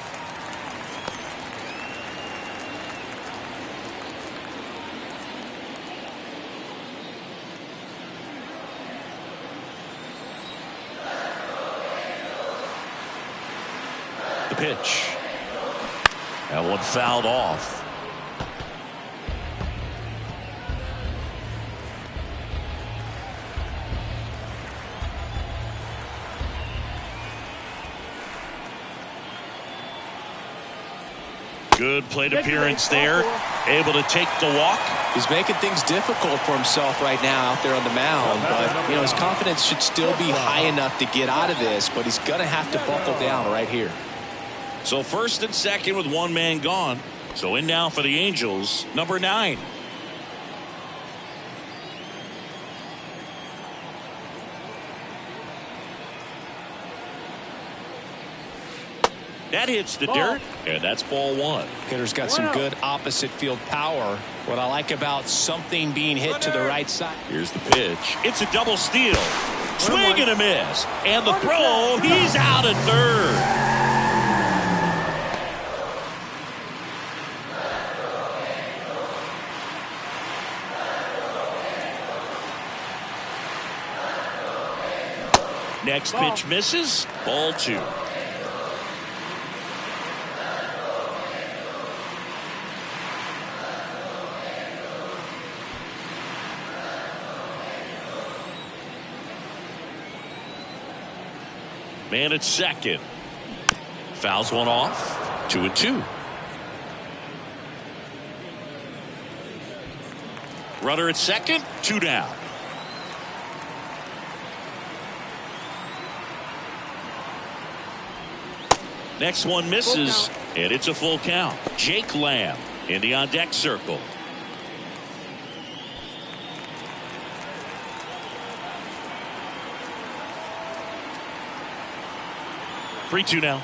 Speaker 1: The pitch. That one fouled off. Good plate appearance there. Able to take the walk.
Speaker 2: He's making things difficult for himself right now out there on the mound. But, you know, his confidence should still be high enough to get out of this. But he's going to have to buckle down right here.
Speaker 1: So first and second with one man gone. So in now for the Angels, number 9. That hits the dirt, and that's ball 1.
Speaker 2: Hitter's got some good opposite field power. What I like about something being hit to the right side.
Speaker 1: Here's the pitch. It's a double steal. Swing and a miss. And the throw, he's out at third. Next pitch misses. Ball 2. Man at second. Fouls one off. 2-2. Runner at second. 2 down. Next one misses, and it's a full count. Jake Lamb in the on-deck circle. Three-two now.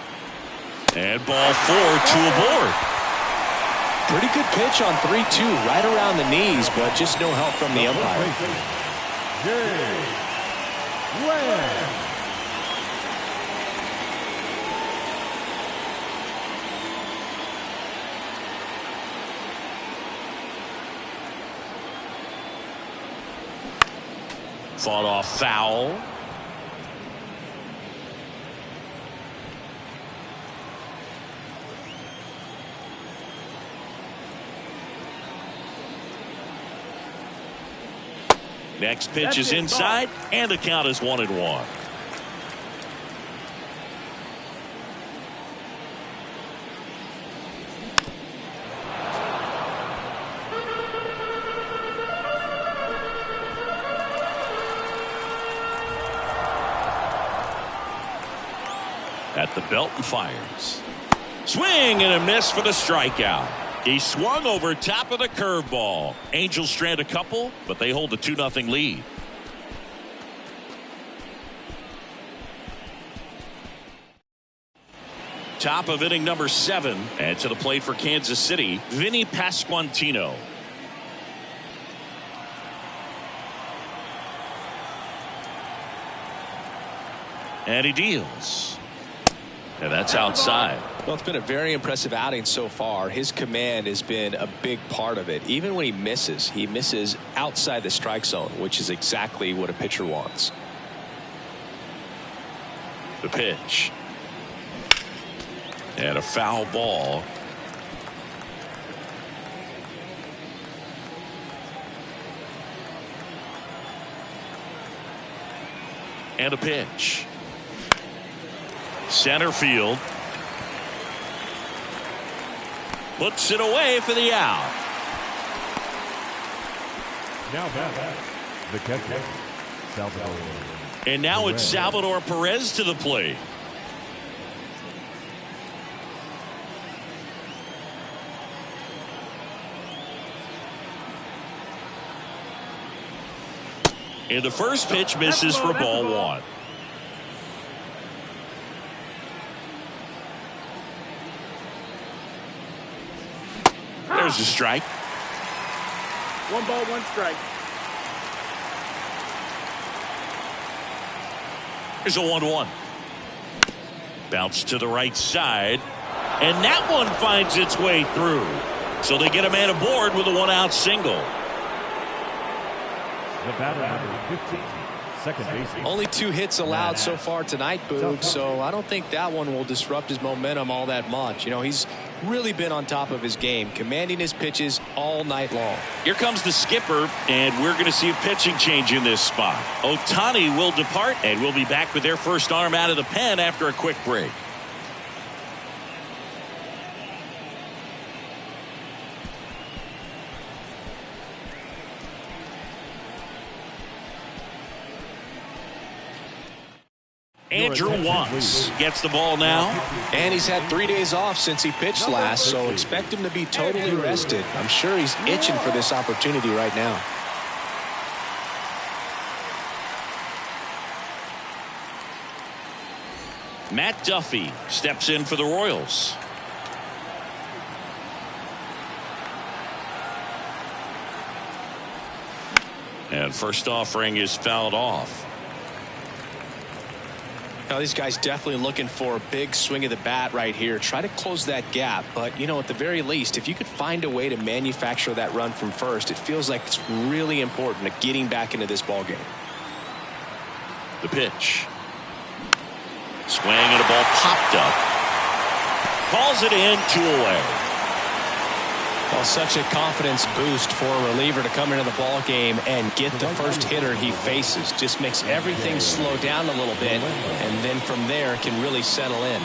Speaker 1: And ball 4, 2 aboard.
Speaker 2: Pretty good pitch on 3-2, right around the knees, but just no help from the umpire.
Speaker 4: Jake Lamb.
Speaker 1: Fought off foul. Next pitch is inside, and the count is 1-1. At the belt and fires. Swing and a miss for the strikeout. He swung over top of the curveball. Angels strand a couple, but they hold a 2-0 lead. Top of inning number 7, and to the plate for Kansas City, Vinny Pasquantino. And he deals. And that's outside.
Speaker 2: Well, it's been a very impressive outing so far. His command has been a big part of it. Even when he misses outside the strike zone, which is exactly what a pitcher wants.
Speaker 1: The pitch. And a foul ball. And a pitch. Center field. Puts it away for the out.
Speaker 4: Now back. The catcher, Salvador.
Speaker 1: And now it's Salvador Perez to the plate. And the first pitch misses for ball 1. There's a strike.
Speaker 3: 1 ball, 1 strike.
Speaker 1: There's a 1-1. Bounce to the right side. And that one finds its way through. So they get a man aboard with a 1-out single.
Speaker 4: The batter number 15, second baseman.
Speaker 2: Only 2 hits allowed so far tonight, Boog, so I don't think that one will disrupt his momentum all that much. You know, he's really been on top of his game, commanding his pitches all night long.
Speaker 1: Here comes the skipper, and we're going to see a pitching change in this spot. Ohtani will depart, and we'll be back with their first arm out of the pen after a quick break. Andrew Watts gets the ball now.
Speaker 2: And he's had 3 days off since he pitched last, so expect him to be totally rested. I'm sure he's itching for this opportunity right now.
Speaker 1: Matt Duffy steps in for the Royals. And first offering is fouled off.
Speaker 2: Now these guys definitely looking for a big swing of the bat right here. Try to close that gap, but you know, at the very least, if you could find a way to manufacture that run from first, it feels like it's really important to getting back into this ball game.
Speaker 1: The pitch. Swing and a ball popped up. Calls it in, 2 away.
Speaker 2: Well, such a confidence boost for a reliever to come into the ball game and get the first hitter he faces. Just makes everything slow down a little bit, and then from there can really settle in.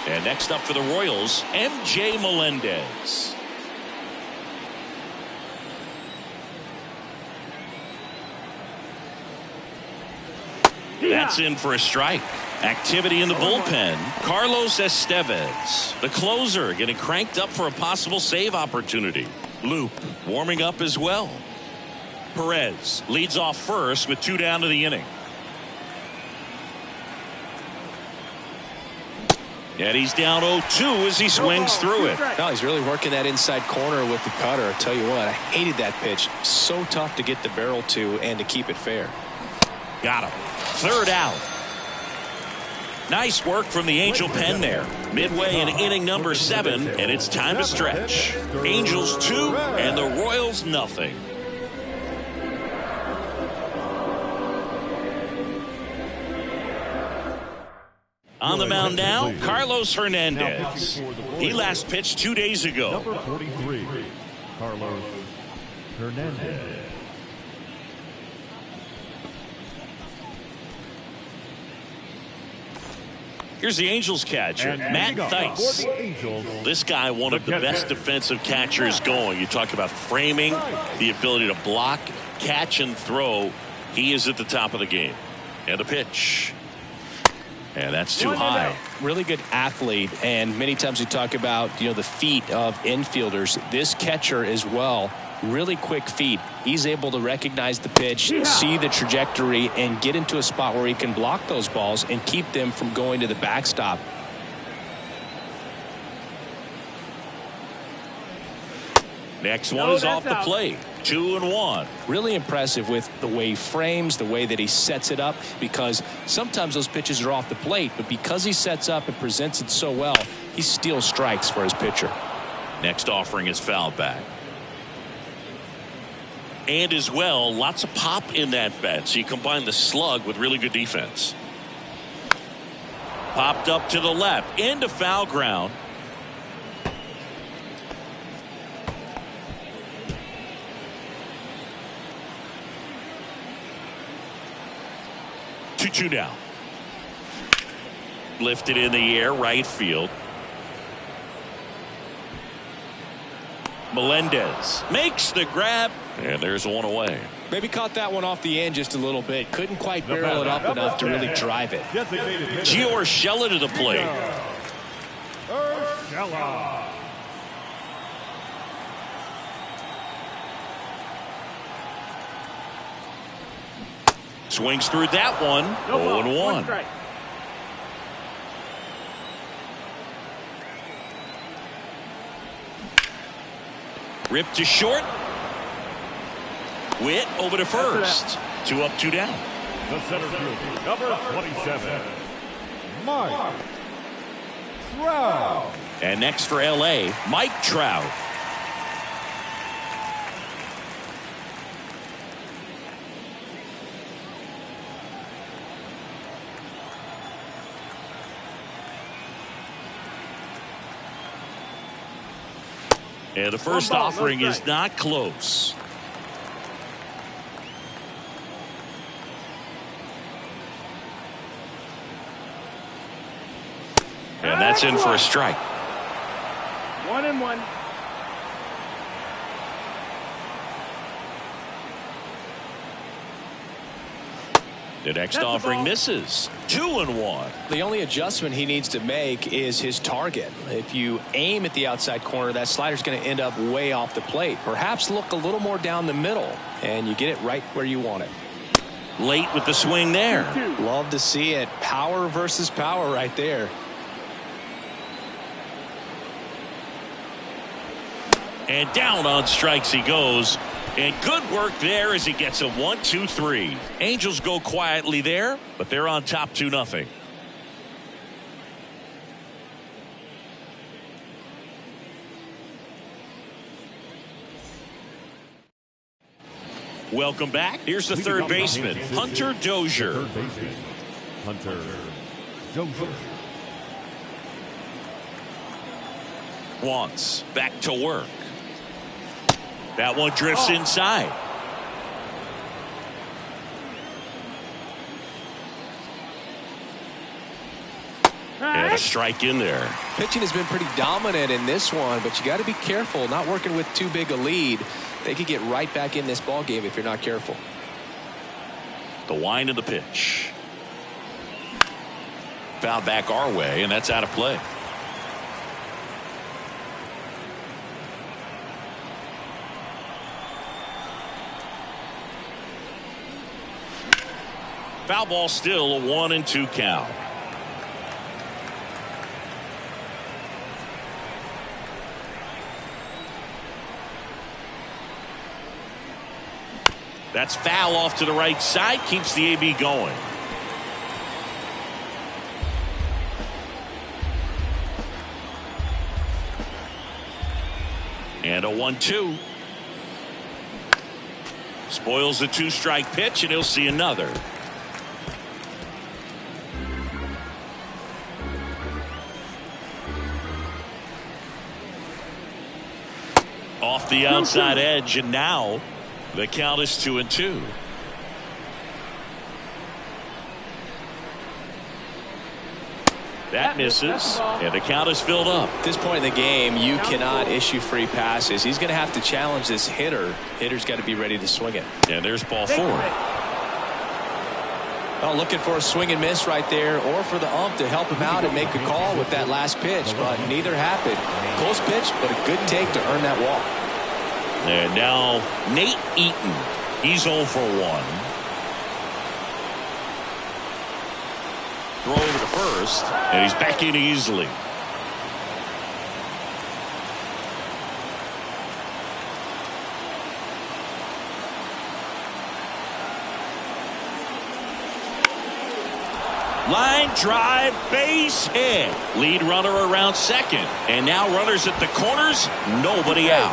Speaker 1: And next up for the Royals, MJ Melendez. That's in for a strike. Activity in the bullpen. Carlos Estevez, the closer, getting cranked up for a possible save opportunity. Loop warming up as well. Perez leads off first with 2 down to the inning. And he's down 0-2 as he swings through it.
Speaker 2: No, he's really working that inside corner with the cutter. I tell you what, I hated that pitch. So tough to get the barrel to and to keep it fair.
Speaker 1: Got him. 3rd out. Nice work from the Angel pen there. Midway in inning number 7, and it's time to stretch. Angels 2 and the Royals nothing. On the mound now, Carlos Hernandez. He last pitched 2 days ago.
Speaker 4: Number 43, Carlos Hernandez.
Speaker 1: Here's the Angels catcher, Matt Theis. This guy, one of the best defensive catchers going. You talk about framing, the ability to block, catch, and throw. He is at the top of the game. And a pitch. And that's too high.
Speaker 2: Really good athlete, and many times we talk about, you know, the feet of infielders. This catcher as well, really quick feet. He's able to recognize the pitch, see the trajectory, and get into a spot where he can block those balls and keep them from going to the backstop.
Speaker 1: Next one is off the plate. 2-1.
Speaker 2: Really impressive with the way he frames, the way that he sets it up, because sometimes those pitches are off the plate, but because he sets up and presents it so well, he steals strikes for his pitcher.
Speaker 1: Next offering is fouled back. And as well, lots of pop in that bat. So you combine the slug with really good defense. Popped up to the left, into foul ground. Two down. Lifted in the air, right field. Melendez makes the grab, and there's one away.
Speaker 2: Maybe caught that one off the end just a little bit. Couldn't quite barrel it up enough to really drive it.
Speaker 1: Gio Urshela to the plate.
Speaker 4: Urshela.
Speaker 1: Swings through that one. 0-1. Ripped to short. Witt over to first. 2 up, 2 down.
Speaker 4: The center fielder, number 27, Mike Trout.
Speaker 1: And next for LA, Mike Trout. And the first offering is not close. And that's in for a strike.
Speaker 3: 1-1.
Speaker 1: The next offering misses. 2-1.
Speaker 2: The only adjustment he needs to make is his target. If you aim at the outside corner, that slider's going to end up way off the plate. Perhaps look a little more down the middle, and you get it right where you want it.
Speaker 1: Late with the swing there.
Speaker 2: Love to see it. Power versus power right there.
Speaker 1: And down on strikes he goes. And good work there as he gets a 1-2-3. Angels go quietly there, but they're on top 2-0. Welcome back. Here's the third baseman, Hunter Dozier.
Speaker 4: Third baseman, Hunter Dozier.
Speaker 1: Wants back to work. That one drifts inside. And a strike in there.
Speaker 2: Pitching has been pretty dominant in this one, but you got to be careful. Not working with too big a lead. They could get right back in this ball game if you're not careful.
Speaker 1: The wind of the pitch. Fouled back our way, and that's out of play. Foul ball, still a 1-2 count. That's foul off to the right side, keeps the AB going. And a 1-2. Spoils the 2-strike pitch, and he'll see another. Off the outside edge, and now the count is 2-2. That misses, and the count is filled up.
Speaker 2: At this point in the game, you cannot issue free passes. He's going to have to challenge this hitter. Hitter's got to be ready to swing it.
Speaker 1: And there's ball 4.
Speaker 2: Oh, looking for a swing and miss right there, or for the ump to help him out and make a call with that last pitch, but neither happened. Close pitch, but a good take to earn that walk.
Speaker 1: And now Nate Eaton. He's 0 for 1. Throw over to first, and he's back in easily. Line drive, base hit. Lead runner around second. And now runners at the corners, nobody out.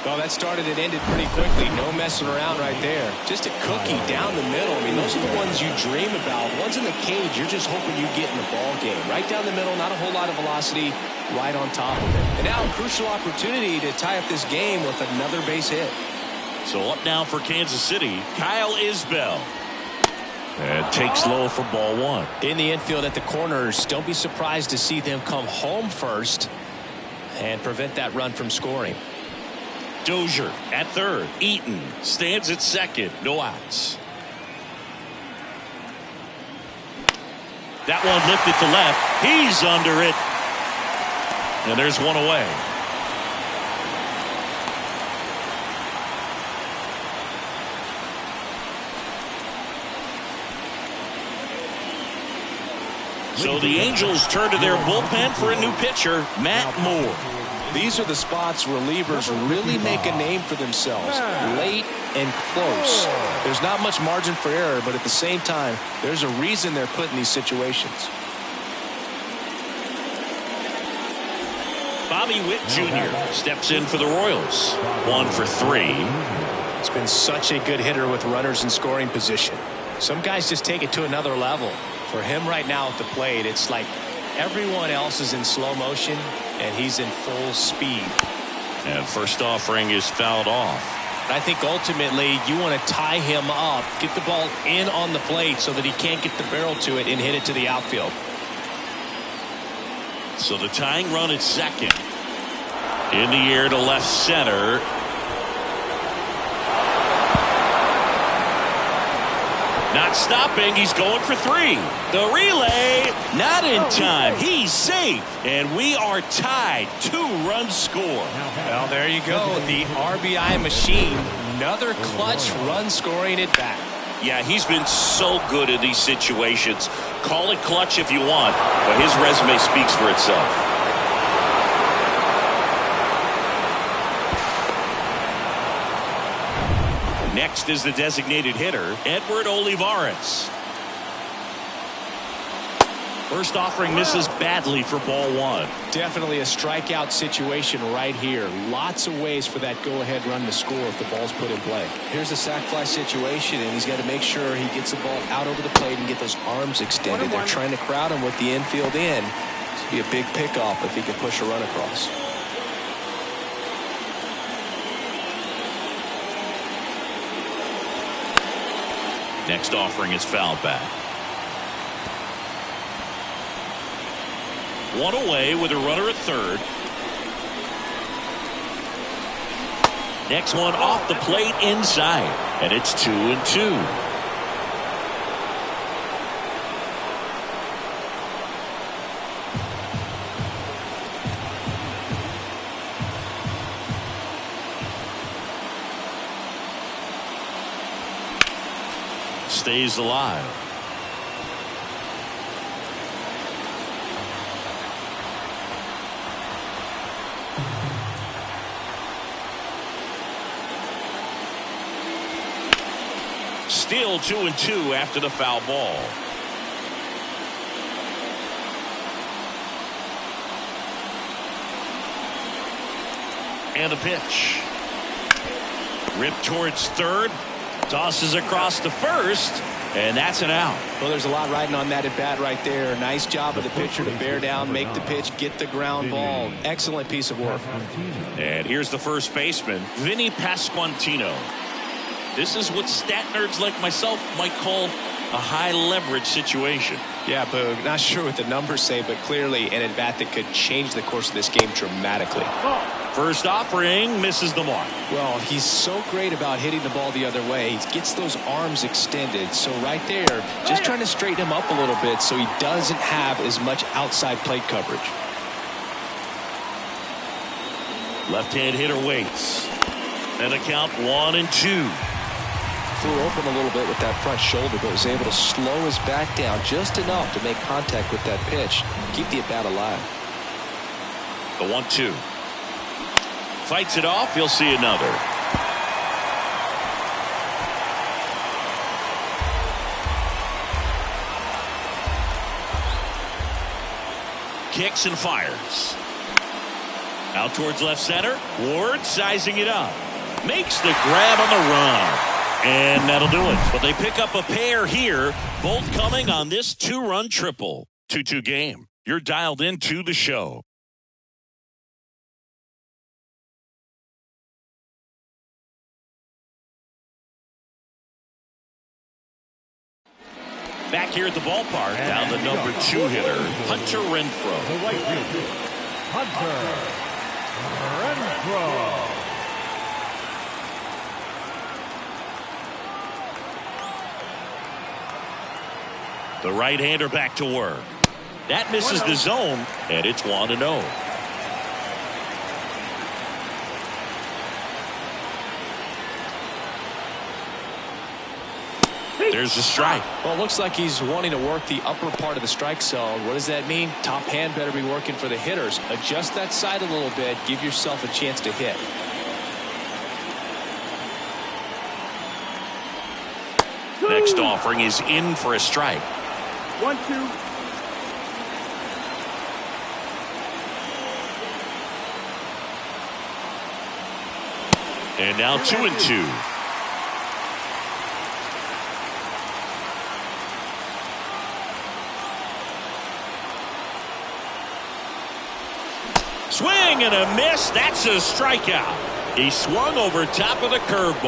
Speaker 2: Well, that started and ended pretty quickly. No messing around right there. Just a cookie down the middle. I mean, those are the ones you dream about. Ones in the cage, you're just hoping you get in the ball game. Right down the middle, not a whole lot of velocity, right on top of it. And now a crucial opportunity to tie up this game with another base hit.
Speaker 1: So up now for Kansas City, Kyle Isbell. And takes low for ball 1.
Speaker 2: In the infield at the corners, don't be surprised to see them come home first and prevent that run from scoring.
Speaker 1: Dozier at third. Eaton stands at second. No outs. That one lifted to left. He's under it. And there's one away. So the Angels turn to their bullpen for a new pitcher, Matt Moore.
Speaker 2: These are the spots relievers really make a name for themselves. Late and close. There's not much margin for error, but at the same time, there's a reason they're put in these situations.
Speaker 1: Bobby Witt Jr. steps in for the Royals. 1 for 3.
Speaker 2: It's been such a good hitter with runners in scoring position. Some guys just take it to another level. For him right now at the plate, it's like everyone else is in slow motion and he's in full speed.
Speaker 1: And first offering is fouled off.
Speaker 2: I think ultimately you want to tie him up, get the ball in on the plate so that he can't get the barrel to it and hit it to the outfield.
Speaker 1: So the tying run at second. In the air to left center. Not stopping. He's going for 3. The relay, not in time. He's safe. And we are tied. 2-run score.
Speaker 2: Well, there you go. The RBI machine. Another clutch run scoring at bat.
Speaker 1: Yeah, he's been so good in these situations. Call it clutch if you want, but his resume speaks for itself. Next is the designated hitter, Edward Olivares. First offering misses badly for ball 1.
Speaker 2: Definitely a strikeout situation right here. Lots of ways for that go-ahead run to score if the ball's put in play. Here's a sac fly situation, and he's got to make sure he gets the ball out over the plate and get those arms extended. They're trying to crowd him with the infield in. This would be a big pickoff if he can push a run across.
Speaker 1: Next offering is fouled back. 1 away with a runner at third. Next one off the plate inside, and it's 2-2. Stays alive. Still 2-2 after the foul ball. And a pitch. Ripped towards third. Tosses across to first. And that's an out.
Speaker 2: Well, there's a lot riding on that at bat right there. Nice job of the pitcher to bear down, make the pitch, get the ground ball. Excellent piece of work.
Speaker 1: And here's the first baseman, Vinny Pasquantino. This is what stat nerds like myself might call a high leverage situation.
Speaker 2: Yeah, Boog. Not sure what the numbers say, but clearly an at bat that could change the course of this game dramatically.
Speaker 1: First offering misses the mark.
Speaker 2: Well, he's so great about hitting the ball the other way. He gets those arms extended. So right there, just trying to straighten him up a little bit so he doesn't have as much outside plate coverage.
Speaker 1: Left-hand hitter waits. And a count 1-2.
Speaker 2: Flew open a little bit with that front shoulder, but was able to slow his back down just enough to make contact with that pitch. Keep the at-bat alive.
Speaker 1: The 1-2. Fights it off. You'll see another. Kicks and fires. Out towards left center. Ward sizing it up. Makes the grab on the run. And that'll do it. But they pick up a pair here, both coming on this 2-run triple. 2-2 game. You're dialed into the show. Back here at the ballpark, now the number 2 hitter, Hunter Renfroe.
Speaker 4: The right fielder, Hunter Renfroe.
Speaker 1: The right-hander back to work. That misses the zone, and it's 1-0. There's a strike.
Speaker 2: Well, it looks like he's wanting to work the upper part of the strike zone. What does that mean? Top hand better be working for the hitters. Adjust that side a little bit. Give yourself a chance to hit.
Speaker 1: Next offering is in for a strike.
Speaker 3: 1-2.
Speaker 1: And now 2-2. Swing and a miss. That's a strikeout. He swung over top of the curveball.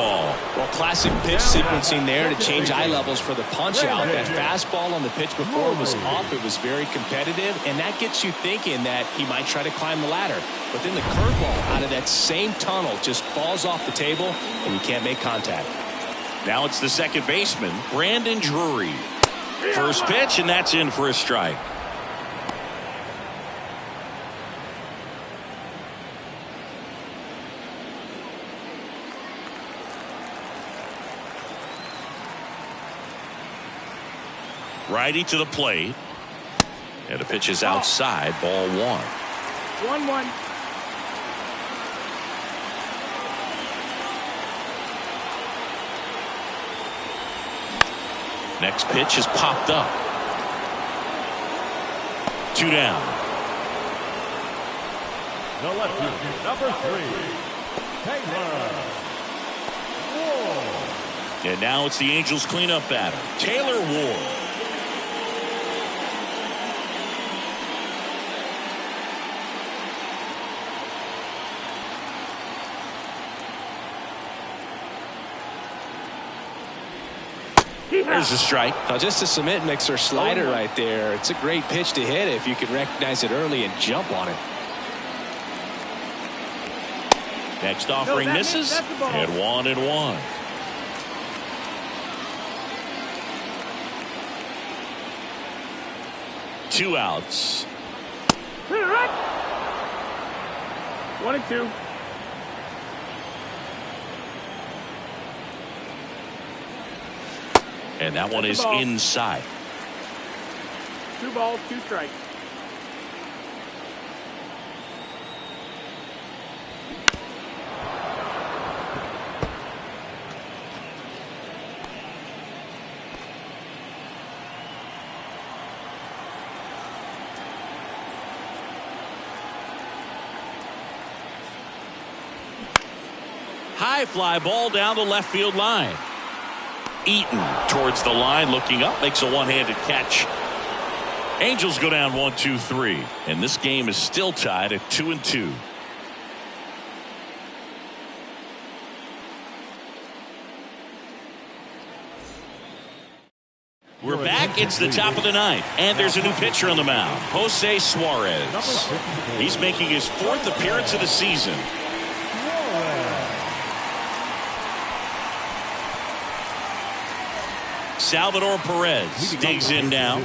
Speaker 2: Well, classic pitch sequencing there to change eye levels for the punch out. That fastball on the pitch before was off. It was very competitive, and that gets you thinking that he might try to climb the ladder. But then the curveball out of that same tunnel just falls off the table, and you can't make contact.
Speaker 1: Now it's the second baseman, Brandon Drury. First pitch, and that's in for a strike. Righty to the plate. And the pitch is outside, ball 1.
Speaker 3: 1-1.
Speaker 1: Next pitch is popped up. 2 down.
Speaker 4: The lefty, number 3, Taylor Ward.
Speaker 1: And now it's the Angels cleanup batter, Taylor Ward. There's a strike.
Speaker 2: Now just a cement mixer slider right there. It's a great pitch to hit if you can recognize it early and jump on it.
Speaker 1: Next offering misses, and 1-1. Two outs.
Speaker 3: 1-2.
Speaker 1: And that one is inside.
Speaker 3: 2 balls, 2 strikes.
Speaker 1: High fly ball down the left field line. Eaton towards the line, looking up, makes a one-handed catch. Angels go down 1-2-3, and this game is still tied at 2-2. We're back. It's the top of the ninth, and there's a new pitcher on the mound, Jose Suarez. He's making his 4th appearance of the season. Salvador Perez digs in now.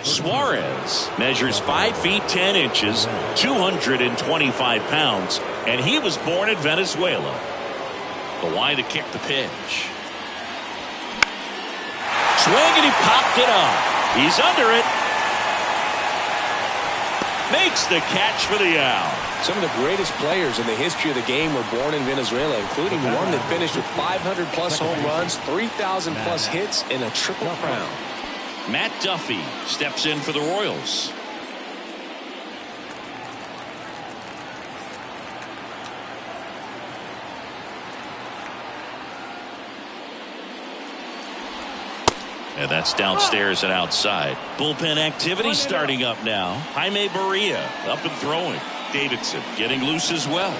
Speaker 1: Suarez measures 5 feet 10 inches, 225 pounds, and he was born in Venezuela. The line to kick the pitch. Swing, and he popped it up. He's under it. Makes the catch for the out.
Speaker 2: Some of the greatest players in the history of the game were born in Venezuela, including one that finished with 500-plus home runs, 3,000-plus hits, and a triple crown.
Speaker 1: Matt Duffy steps in for the Royals. And that's downstairs and outside. Bullpen activity starting up now. Jaime Barria up and throwing. Davidson getting loose as well.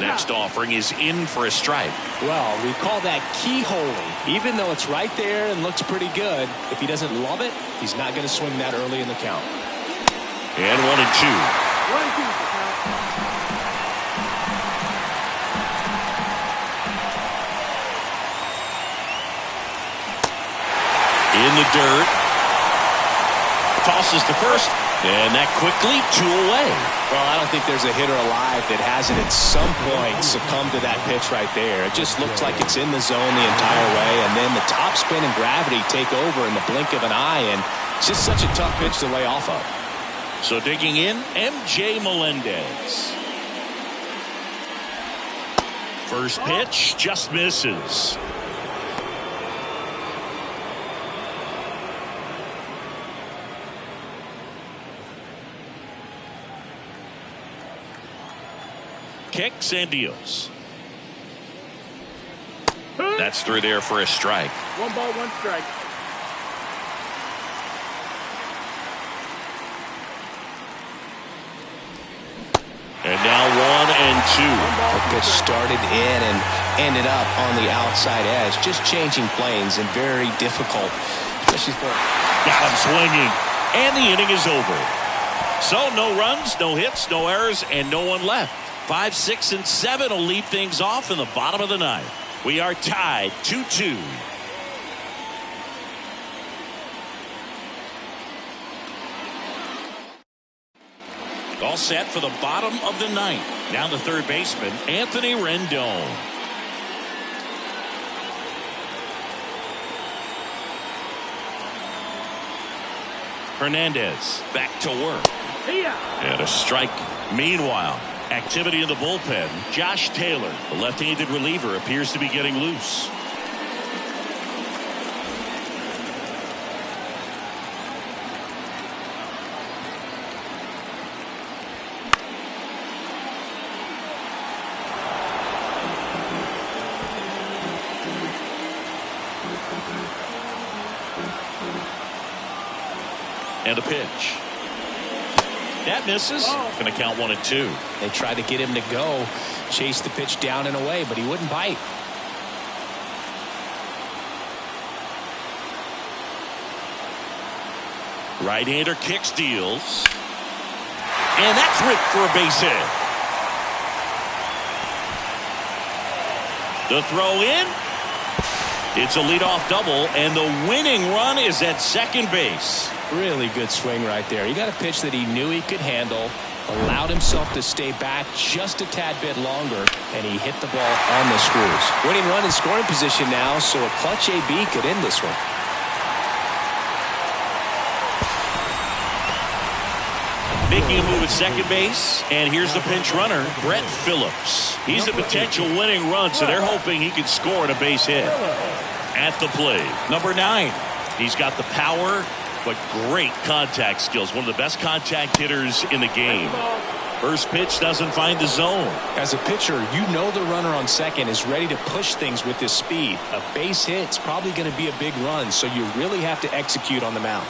Speaker 1: Next offering is in for a strike.
Speaker 2: Well, we call that keyholing. Even though it's right there and looks pretty good, if he doesn't love it, he's not going to swing that early in the count.
Speaker 1: And 1-2.
Speaker 3: 1-2.
Speaker 1: In the dirt. Tosses to first. And that quickly 2 away.
Speaker 2: Well, I don't think there's a hitter alive that hasn't at some point succumbed to that pitch right there. It just looks like it's in the zone the entire way, and then the topspin and gravity take over in the blink of an eye, and it's just such a tough pitch to lay off of.
Speaker 1: So digging in, MJ Melendez. First pitch just misses. Kicks and deals. That's through there for a strike.
Speaker 3: 1 ball, 1 strike.
Speaker 1: And now 1-2.
Speaker 2: The pitch started in and ended up on the outside edge, just changing planes and very difficult She's full.
Speaker 1: Got him swinging. And the inning is over. So no runs, no hits, no errors, and no one left. 5, 6, and 7 will lead things off in the bottom of the ninth. We are tied 2-2. All set for the bottom of the ninth. Now the third baseman, Anthony Rendon. Hernandez back to work. And a strike. Meanwhile, activity in the bullpen. Josh Taylor, the left-handed reliever, appears to be getting loose. And a pitch. That misses. Going to count 1-2.
Speaker 2: They tried to get him to go, chase the pitch down and away, but he wouldn't bite.
Speaker 1: Right-hander kicks, deals. And that's ripped for a base hit. The throw in. It's a leadoff double, and the winning run is at second base.
Speaker 2: Really good swing right there. He got a pitch that he knew he could handle, allowed himself to stay back just a tad bit longer, and he hit the ball on the screws. Winning run in scoring position now, so a clutch AB could end this one.
Speaker 1: Making a move at second base, and here's the pinch runner, Brett Phillips. He's a potential winning run, so they're hoping he can score at a base hit. At the plate, number 9. He's got the power, but great contact skills. One of the best contact hitters in the game. First pitch doesn't find the zone.
Speaker 2: As a pitcher, you know the runner on second is ready to push things with his speed. A base hit's probably going to be a big run, so you really have to execute on the mound.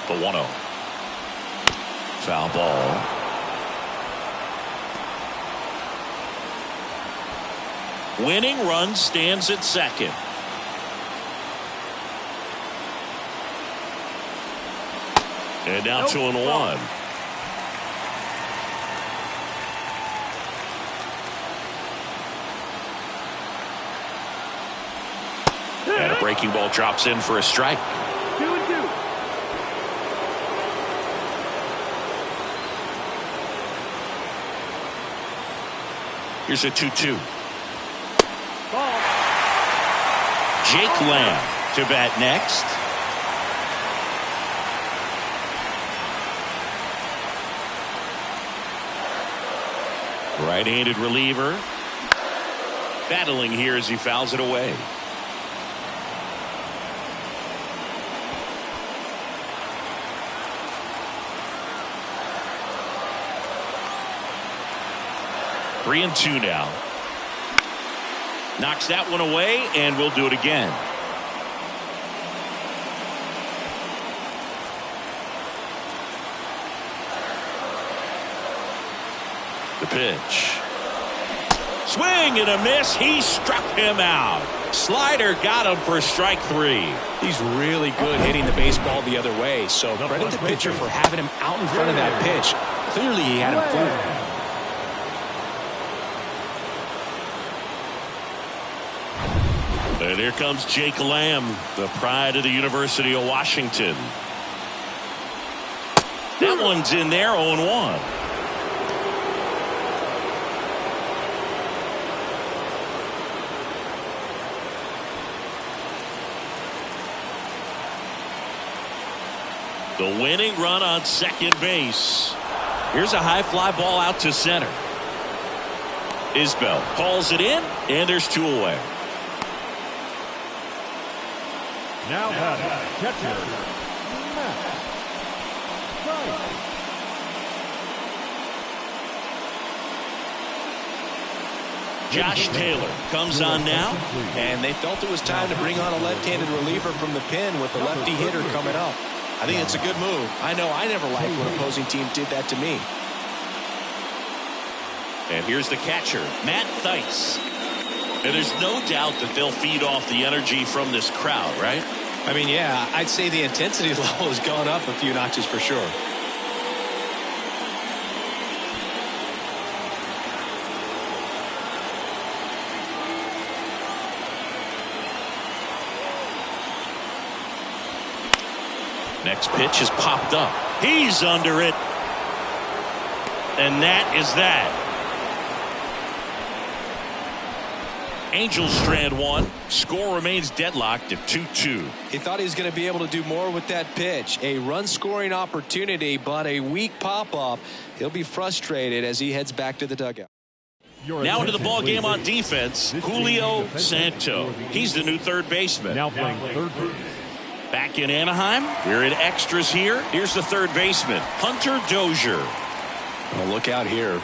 Speaker 1: The 1-0. Foul ball. Winning run stands at second. And now 2-1. And a breaking ball drops in for a strike.
Speaker 3: 2-2.
Speaker 1: Here's a 2-2.
Speaker 3: Ball.
Speaker 1: Jake Lamb to bat next. Right-handed reliever. Battling here as he fouls it away. Three and 2 now. Knocks that one away, and we'll do it again. The pitch. Swing and a miss. He struck him out. Slider got him for strike 3.
Speaker 2: He's really good hitting the baseball the other way, so credit the pitcher for having him out in front of that pitch. Clearly he had him fooled.
Speaker 1: And here comes Jake Lamb, the pride of the University of Washington. That one's in there, 0-1. The winning run on second base. Here's a high fly ball out to center. Isbell calls it in, and there's 2 away.
Speaker 4: Now batting, catcher, Matt.
Speaker 1: Josh Taylor comes on now.
Speaker 2: And they felt it was time to bring on a left-handed reliever from the pen with the lefty hitter coming up. I think it's a good move. I know I never liked when opposing team did that to me.
Speaker 1: And here's the catcher, Matt Theis. And there's no doubt that they'll feed off the energy from this crowd, right?
Speaker 2: I mean, yeah, I'd say the intensity level has gone up a few notches for sure.
Speaker 1: Next pitch is popped up. He's under it. And that is that. Angels strand one. Score remains deadlocked at 2-2.
Speaker 2: He thought he was going to be able to do more with that pitch. A run-scoring opportunity, but a weak pop-up. He'll be frustrated as he heads back to the dugout.
Speaker 1: Now into the ball game on defense, Julio Santo. He's the new third baseman.
Speaker 4: Now playing third base.
Speaker 1: Back in Anaheim, we're in extras here. Here's the third baseman, Hunter Dozier.
Speaker 2: Well, look out here.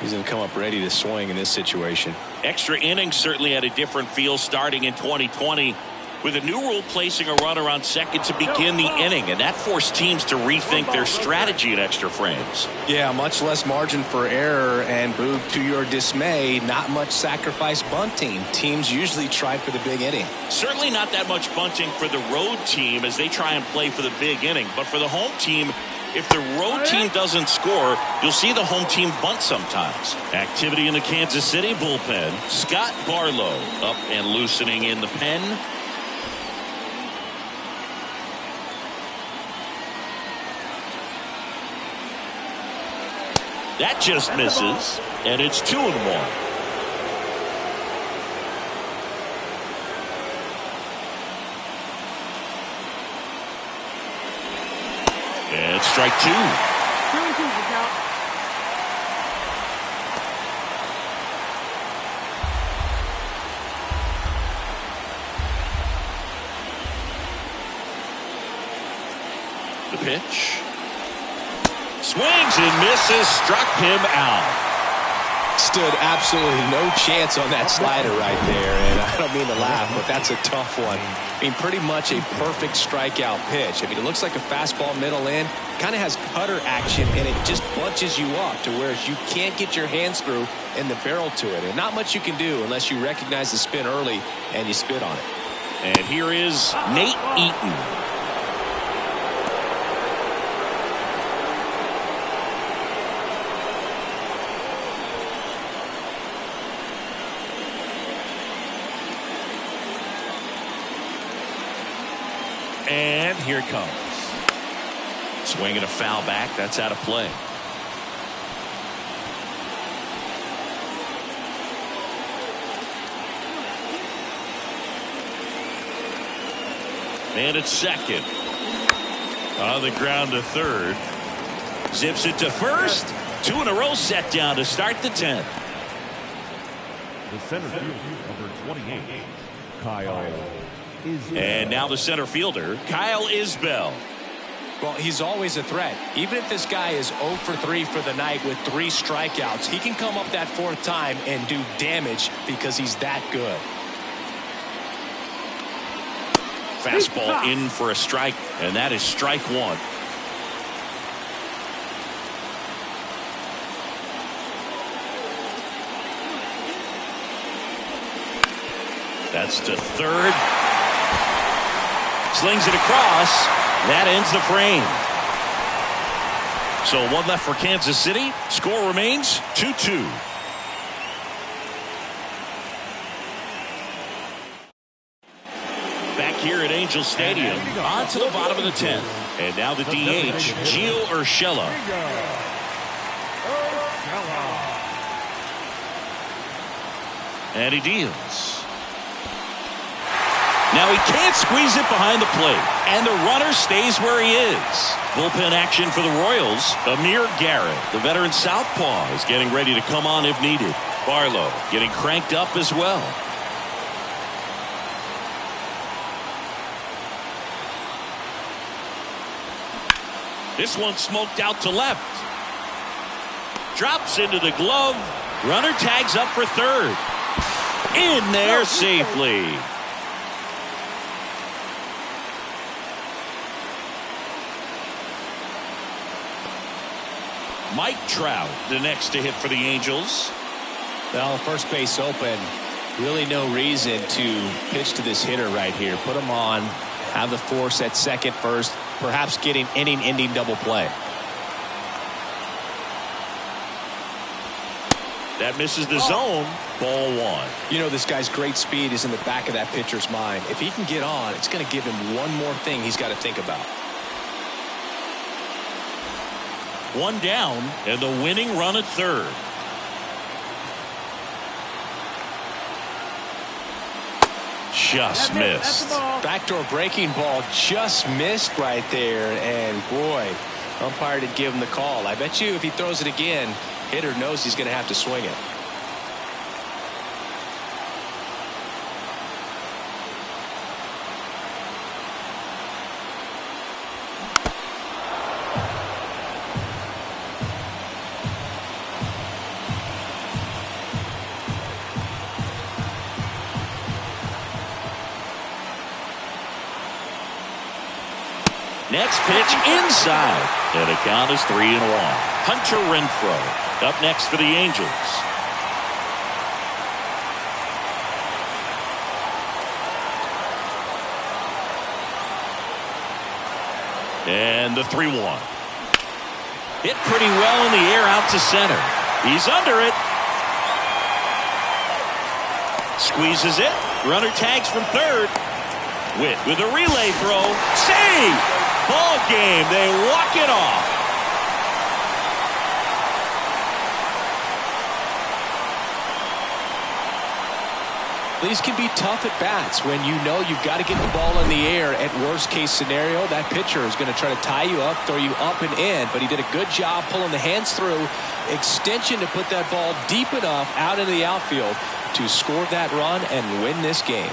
Speaker 2: He's going to come up ready to swing in this situation.
Speaker 1: Extra innings certainly had a different feel starting in 2020 with a new rule placing a runner on second to begin the inning, and that forced teams to rethink their strategy in extra frames.
Speaker 2: Yeah, much less margin for error, and boo, to your dismay, not much sacrifice bunting. Teams usually try for the big inning.
Speaker 1: Certainly not that much bunting for the road team as they try and play for the big inning, but for the home team, if the road team doesn't score, you'll see the home team bunt sometimes. Activity in the Kansas City bullpen. Scott Barlow up and loosening in the pen. That just misses, and it's 2-1. And strike two.
Speaker 3: 2-2 the count.
Speaker 1: The pitch. Swings and misses, struck him out.
Speaker 2: Stood absolutely no chance on that slider right there, and I don't mean to laugh, but that's a tough one. I mean, pretty much a perfect strikeout pitch. I mean, it looks like a fastball middle in, kind of has cutter action, and it just bunches you up to where you can't get your hands through and the barrel to it. And not much you can do unless you recognize the spin early and you spit on it.
Speaker 1: And here is Nate Eaton. And here it comes. Swinging a foul back. That's out of play. And it's second. On the ground to third. Zips it to first. 2 in a row set down to start the 10th.
Speaker 4: The center fielder, number 28, Kyle Isbell.
Speaker 1: And now the center fielder, Kyle Isbell.
Speaker 2: Well, he's always a threat. Even if this guy is 0 for 3 for the night with 3 strikeouts, he can come up that 4th time and do damage because he's that good.
Speaker 1: Fastball in for a strike, and that is strike 1. That's to third. Slings it across. That ends the frame. So 1 left for Kansas City. Score remains 2-2. Back here at Angel Stadium, on to the bottom of the 10th. And now the DH, Gio Urshela. And he deals. Now he can't squeeze it behind the plate, and the runner stays where he is. Bullpen action for the Royals. Amir Garrett, the veteran southpaw, is getting ready to come on if needed. Barlow getting cranked up as well. This one smoked out to left. Drops into the glove. Runner tags up for third. In there safely. Mike Trout, the next to hit for the Angels.
Speaker 2: Well, first base open. Really no reason to pitch to this hitter right here. Put him on, have the force at second, first, perhaps getting inning-ending double play.
Speaker 1: That misses the zone. Ball one.
Speaker 2: You know, this guy's great speed is in the back of that pitcher's mind. If he can get on, it's going to give him one more thing he's got to think about.
Speaker 1: One down and the winning run at third. Just missed.
Speaker 2: Backdoor breaking ball just missed right there. And boy, umpire did give him the call. I bet you if he throws it again, hitter knows he's going to have to swing it.
Speaker 1: Next pitch inside. And the count is 3-1. Hunter Renfroe up next for the Angels. And the 3-1. Hit pretty well in the air out to center. He's under it. Squeezes it. Runner tags from third. Witt with a relay throw. Save! Ball game. They walk it off.
Speaker 2: These can be tough at bats when you know you've got to get the ball in the air. At worst case scenario, that pitcher is going to try to tie you up, throw you up and in, but he did a good job pulling the hands through. Extension to put that ball deep enough out into the outfield to score that run and win this game.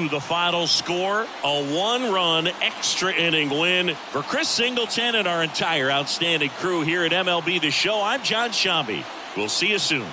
Speaker 1: The final score, a one-run extra inning win for Chris Singleton and our entire outstanding crew here at MLB The Show. I'm John Shambi. We'll see you soon.